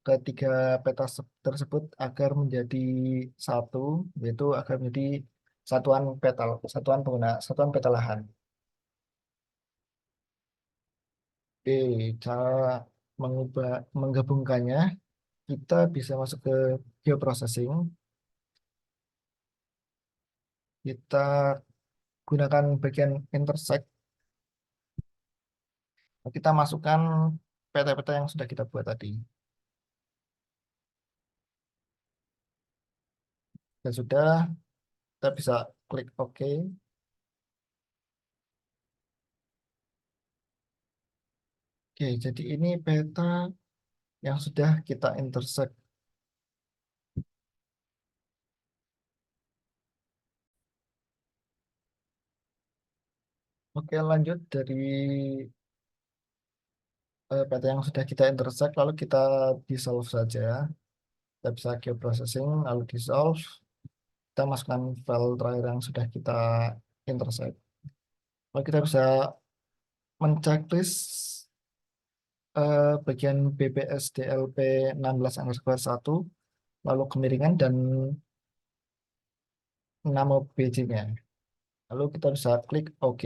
ketiga peta tersebut agar menjadi satu, yaitu agar menjadi satuan peta, satuan peta lahan. Oke, cara menggabungkannya, kita bisa masuk ke geoprocessing. Kita gunakan bagian intersect. Kita masukkan peta-peta yang sudah kita buat tadi. Dan sudah, kita bisa klik OK. Oke, jadi ini peta yang sudah kita intersect. Oke, lanjut dari peta yang sudah kita intersect, lalu kita dissolve saja. Kita bisa geoprocessing, lalu dissolve. Kita masukkan file terakhir yang sudah kita intersect. Lalu kita bisa menceklis bagian BPSDLP 16_1, lalu kemiringan dan nama BJ-nya. Lalu kita bisa klik OK.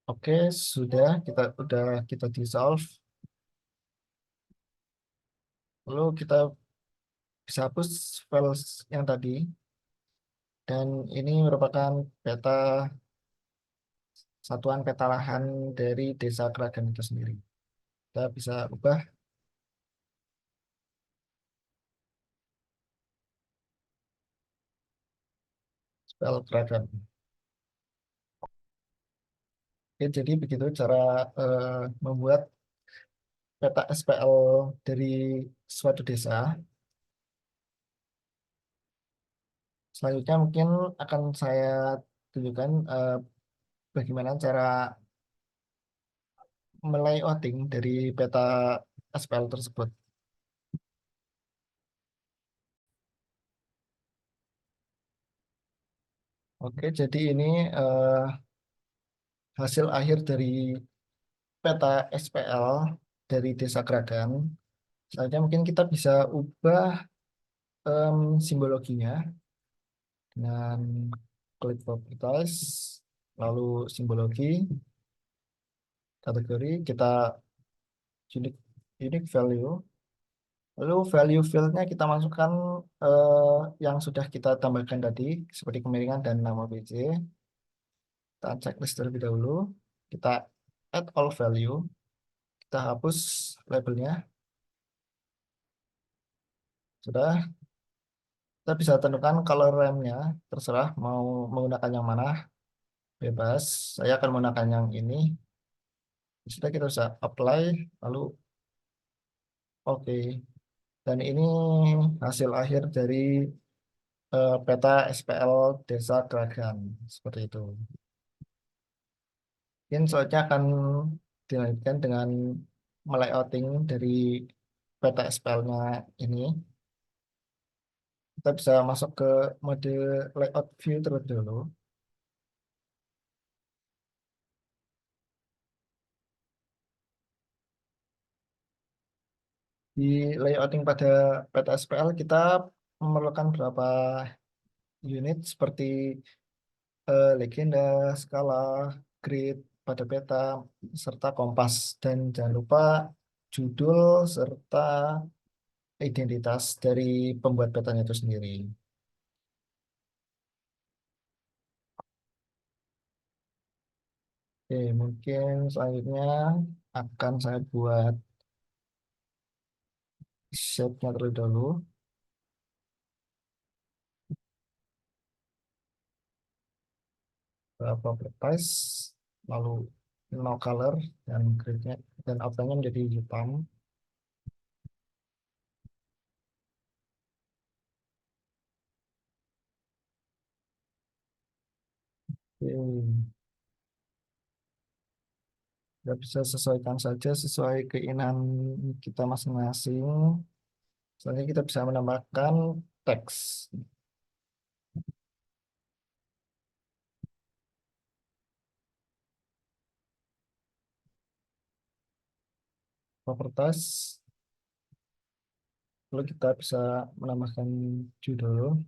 Oke, sudah kita dissolve. Lalu kita bisa hapus file yang tadi. Dan ini merupakan peta satuan peta lahan dari Desa Kragan itu sendiri. Kita bisa ubah spell Kragan. Oke, jadi begitu cara eh, membuat peta SPL dari suatu desa. Selanjutnya mungkin akan saya tunjukkan bagaimana cara melayouting dari peta SPL tersebut. Oke, jadi ini eh, hasil akhir dari peta SPL dari Desa Kragan. Selanjutnya mungkin kita bisa ubah simbologinya dengan klik properties, lalu simbologi, kategori, kita unique, unique value. Lalu value fieldnya kita masukkan yang sudah kita tambahkan tadi, seperti kemiringan dan nama BJ. Kita checklist terlebih dahulu. Kita add all value. Kita hapus labelnya. Sudah, kita bisa tentukan color remnya. Terserah mau menggunakan yang mana. Bebas. Saya akan menggunakan yang ini. Sudah, kita bisa apply. Lalu oke. Dan ini hasil akhir dari peta SPL Desa Kragan. Seperti itu. Mungkin selanjutnya akan dilanjutkan dengan melayouting dari peta SPL-nya ini. Kita bisa masuk ke mode layout view terlebih dahulu. Di layouting pada peta SPL kita memerlukan beberapa unit seperti legenda, skala, grid pada peta, serta kompas. Dan jangan lupa judul serta identitas dari pembuat petanya itu sendiri. Oke, mungkin selanjutnya akan saya buat shape-nya terlebih dahulu. Properties, lalu no color, dan gridnya dan outline-nya menjadi hitam. Oke. Ya, bisa sesuaikan saja sesuai keinginan kita masing-masing. Selanjutnya kita bisa menambahkan teks. Properties, lalu kita bisa menambahkan judul.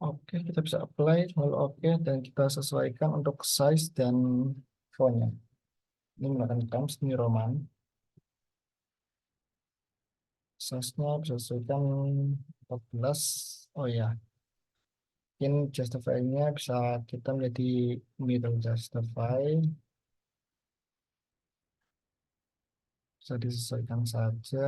Oke, kita bisa apply, lalu oke, dan kita sesuaikan untuk size dan fontnya. Ini menggunakan Times New Roman. Size-nya bisa sesuaikan 14. Oh ya, mungkin justify-nya bisa kita menjadi middle justify. Bisa disesuaikan saja.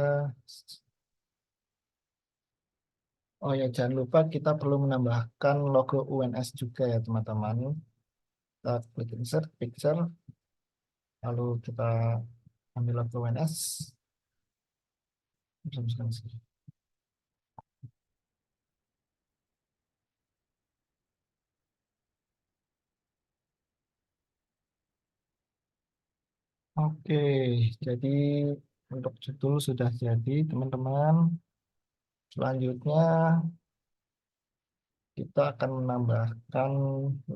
Oh ya, jangan lupa kita perlu menambahkan logo UNS juga ya teman-teman. Kita klik insert picture, lalu kita ambil logo UNS. Oke, jadi untuk judul sudah jadi teman-teman. Selanjutnya kita akan menambahkan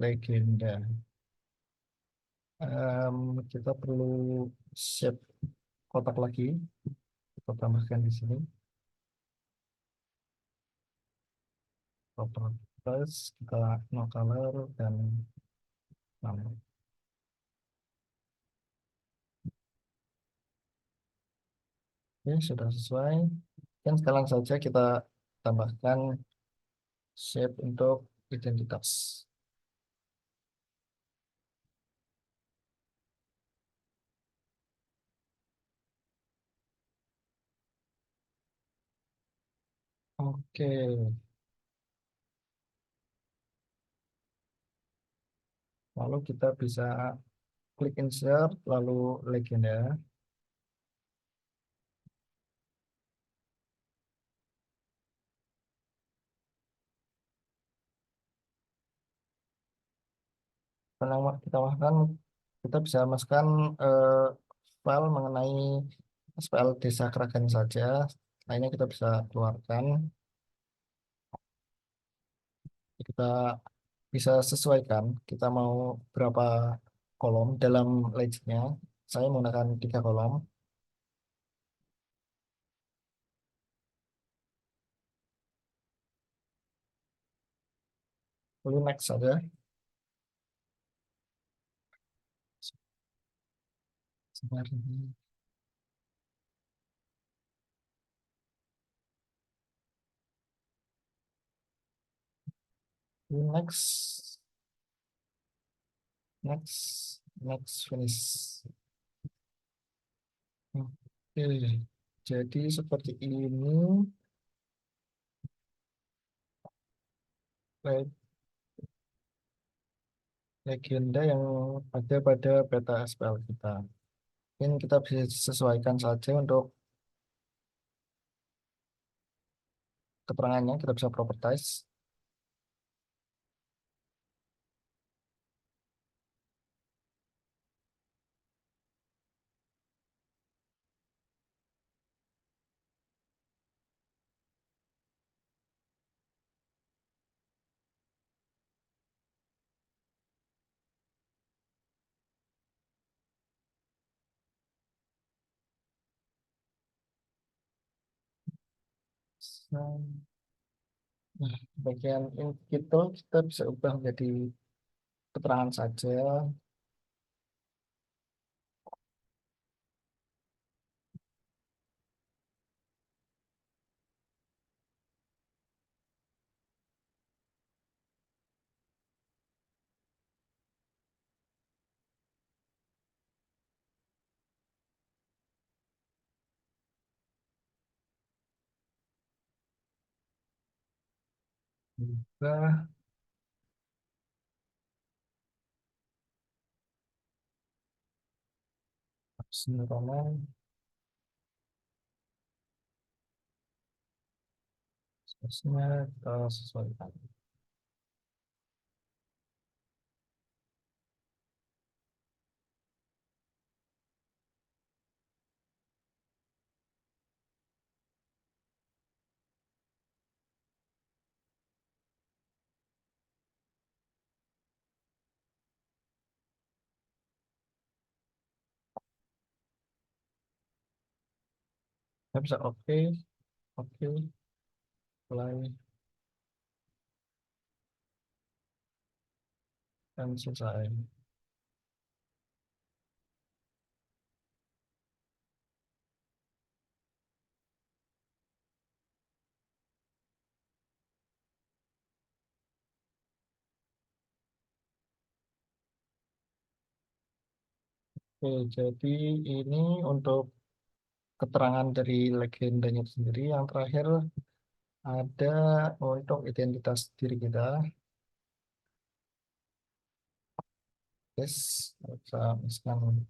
legenda. Kita perlu shape kotak lagi. Kita tambahkan di sini. Properties, kita no color dan nama. Oke, sudah sesuai. Dan sekarang saja kita tambahkan shape untuk identitas. Oke, lalu kita bisa klik insert, lalu legenda. Kita masukkan, kita bisa masukkan eh, file mengenai SPL Desa Kragan saja. Lainnya kita bisa keluarkan. Kita bisa sesuaikan. Kita mau berapa kolom dalam legendnya. Saya menggunakan 3 kolom. Lalu next saja. Sebentar. Lalu next, next finish. Oke, jadi seperti ini le- legenda yang ada pada peta SPL kita. Mungkin kita bisa sesuaikan saja untuk keterangannya. Kita bisa propertize. Nah, bagian itu kita bisa ubah menjadi keterangan saja. Ubah sembrono, seterusnya kita sesuaikan. Kita bisa oke, oke, play. dan selesai. Oke, jadi ini untuk keterangan dari legendanya sendiri. Yang terakhir ada untuk identitas diri kita. Yes, bisa misalkan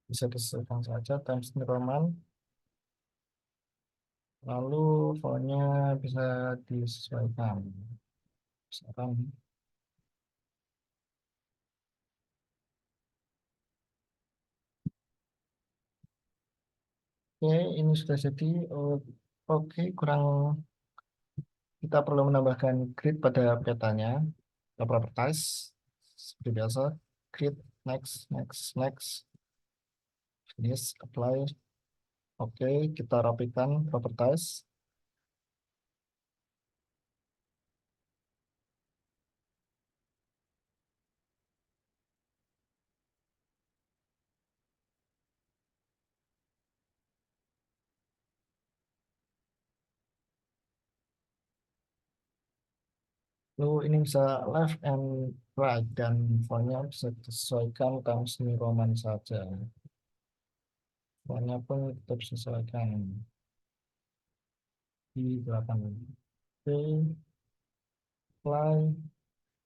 bisa disesuaikan saja Times New Roman. Lalu fontnya bisa disesuaikan. Misalkan, oke, ini sudah jadi. Oh, oke, kurang kita perlu menambahkan grid pada petanya. Kita properties seperti biasa. Grid, next, next, next. Finish, apply. Oke, kita rapikan properties. Lalu ini bisa left and right dan fontnya bisa disesuaikan Times New Roman saja. Fontnya pun tetap disesuaikan di belakang. Oke, apply.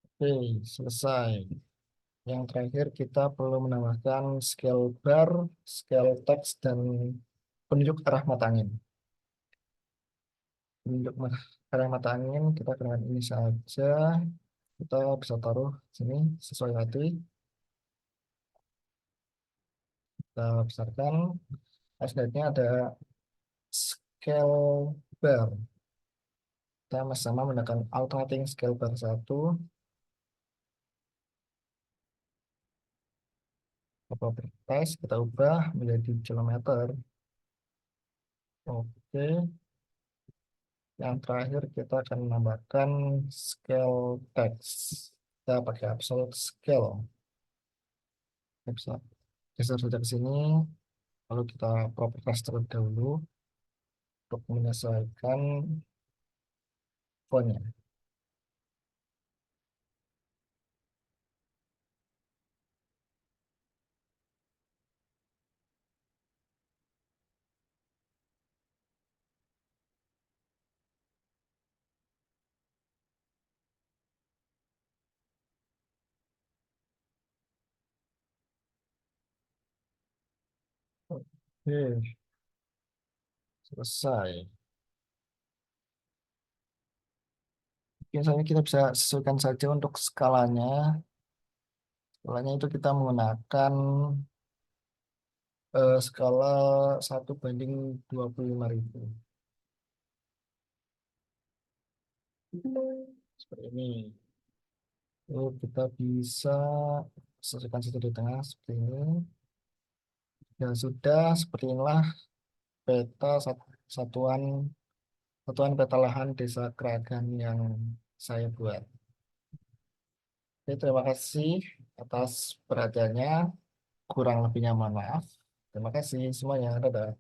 Oke, selesai. Yang terakhir kita perlu menambahkan scale bar, scale text, dan penunjuk arah mata angin. Penunjuk arah mata angin kita gunakan ini saja. Kita bisa taruh sini sesuai hati. Kita besarkan. Selanjutnya ada scale bar. Kita sama menggunakan alternating scale bar satu. Properties kita ubah menjadi kilometer. Oke. Yang terakhir kita akan menambahkan scale text. Kita pakai absolute scale. Kita bisa geser saja ke sini. Lalu kita properties terlebih dahulu untuk menyesuaikan fontnya. Oke, selesai. Biasanya kita bisa sesuaikan saja untuk skalanya. Skalanya itu kita menggunakan skala 1:25.000. Seperti ini. Lalu kita bisa sesuaikan situ di tengah seperti ini. Ya sudah, seperti inilah peta satuan satuan peta lahan Desa Kragan yang saya buat. Oke, terima kasih atas perhatiannya. Kurang lebihnya mohon maaf. Terima kasih semuanya. Dadah.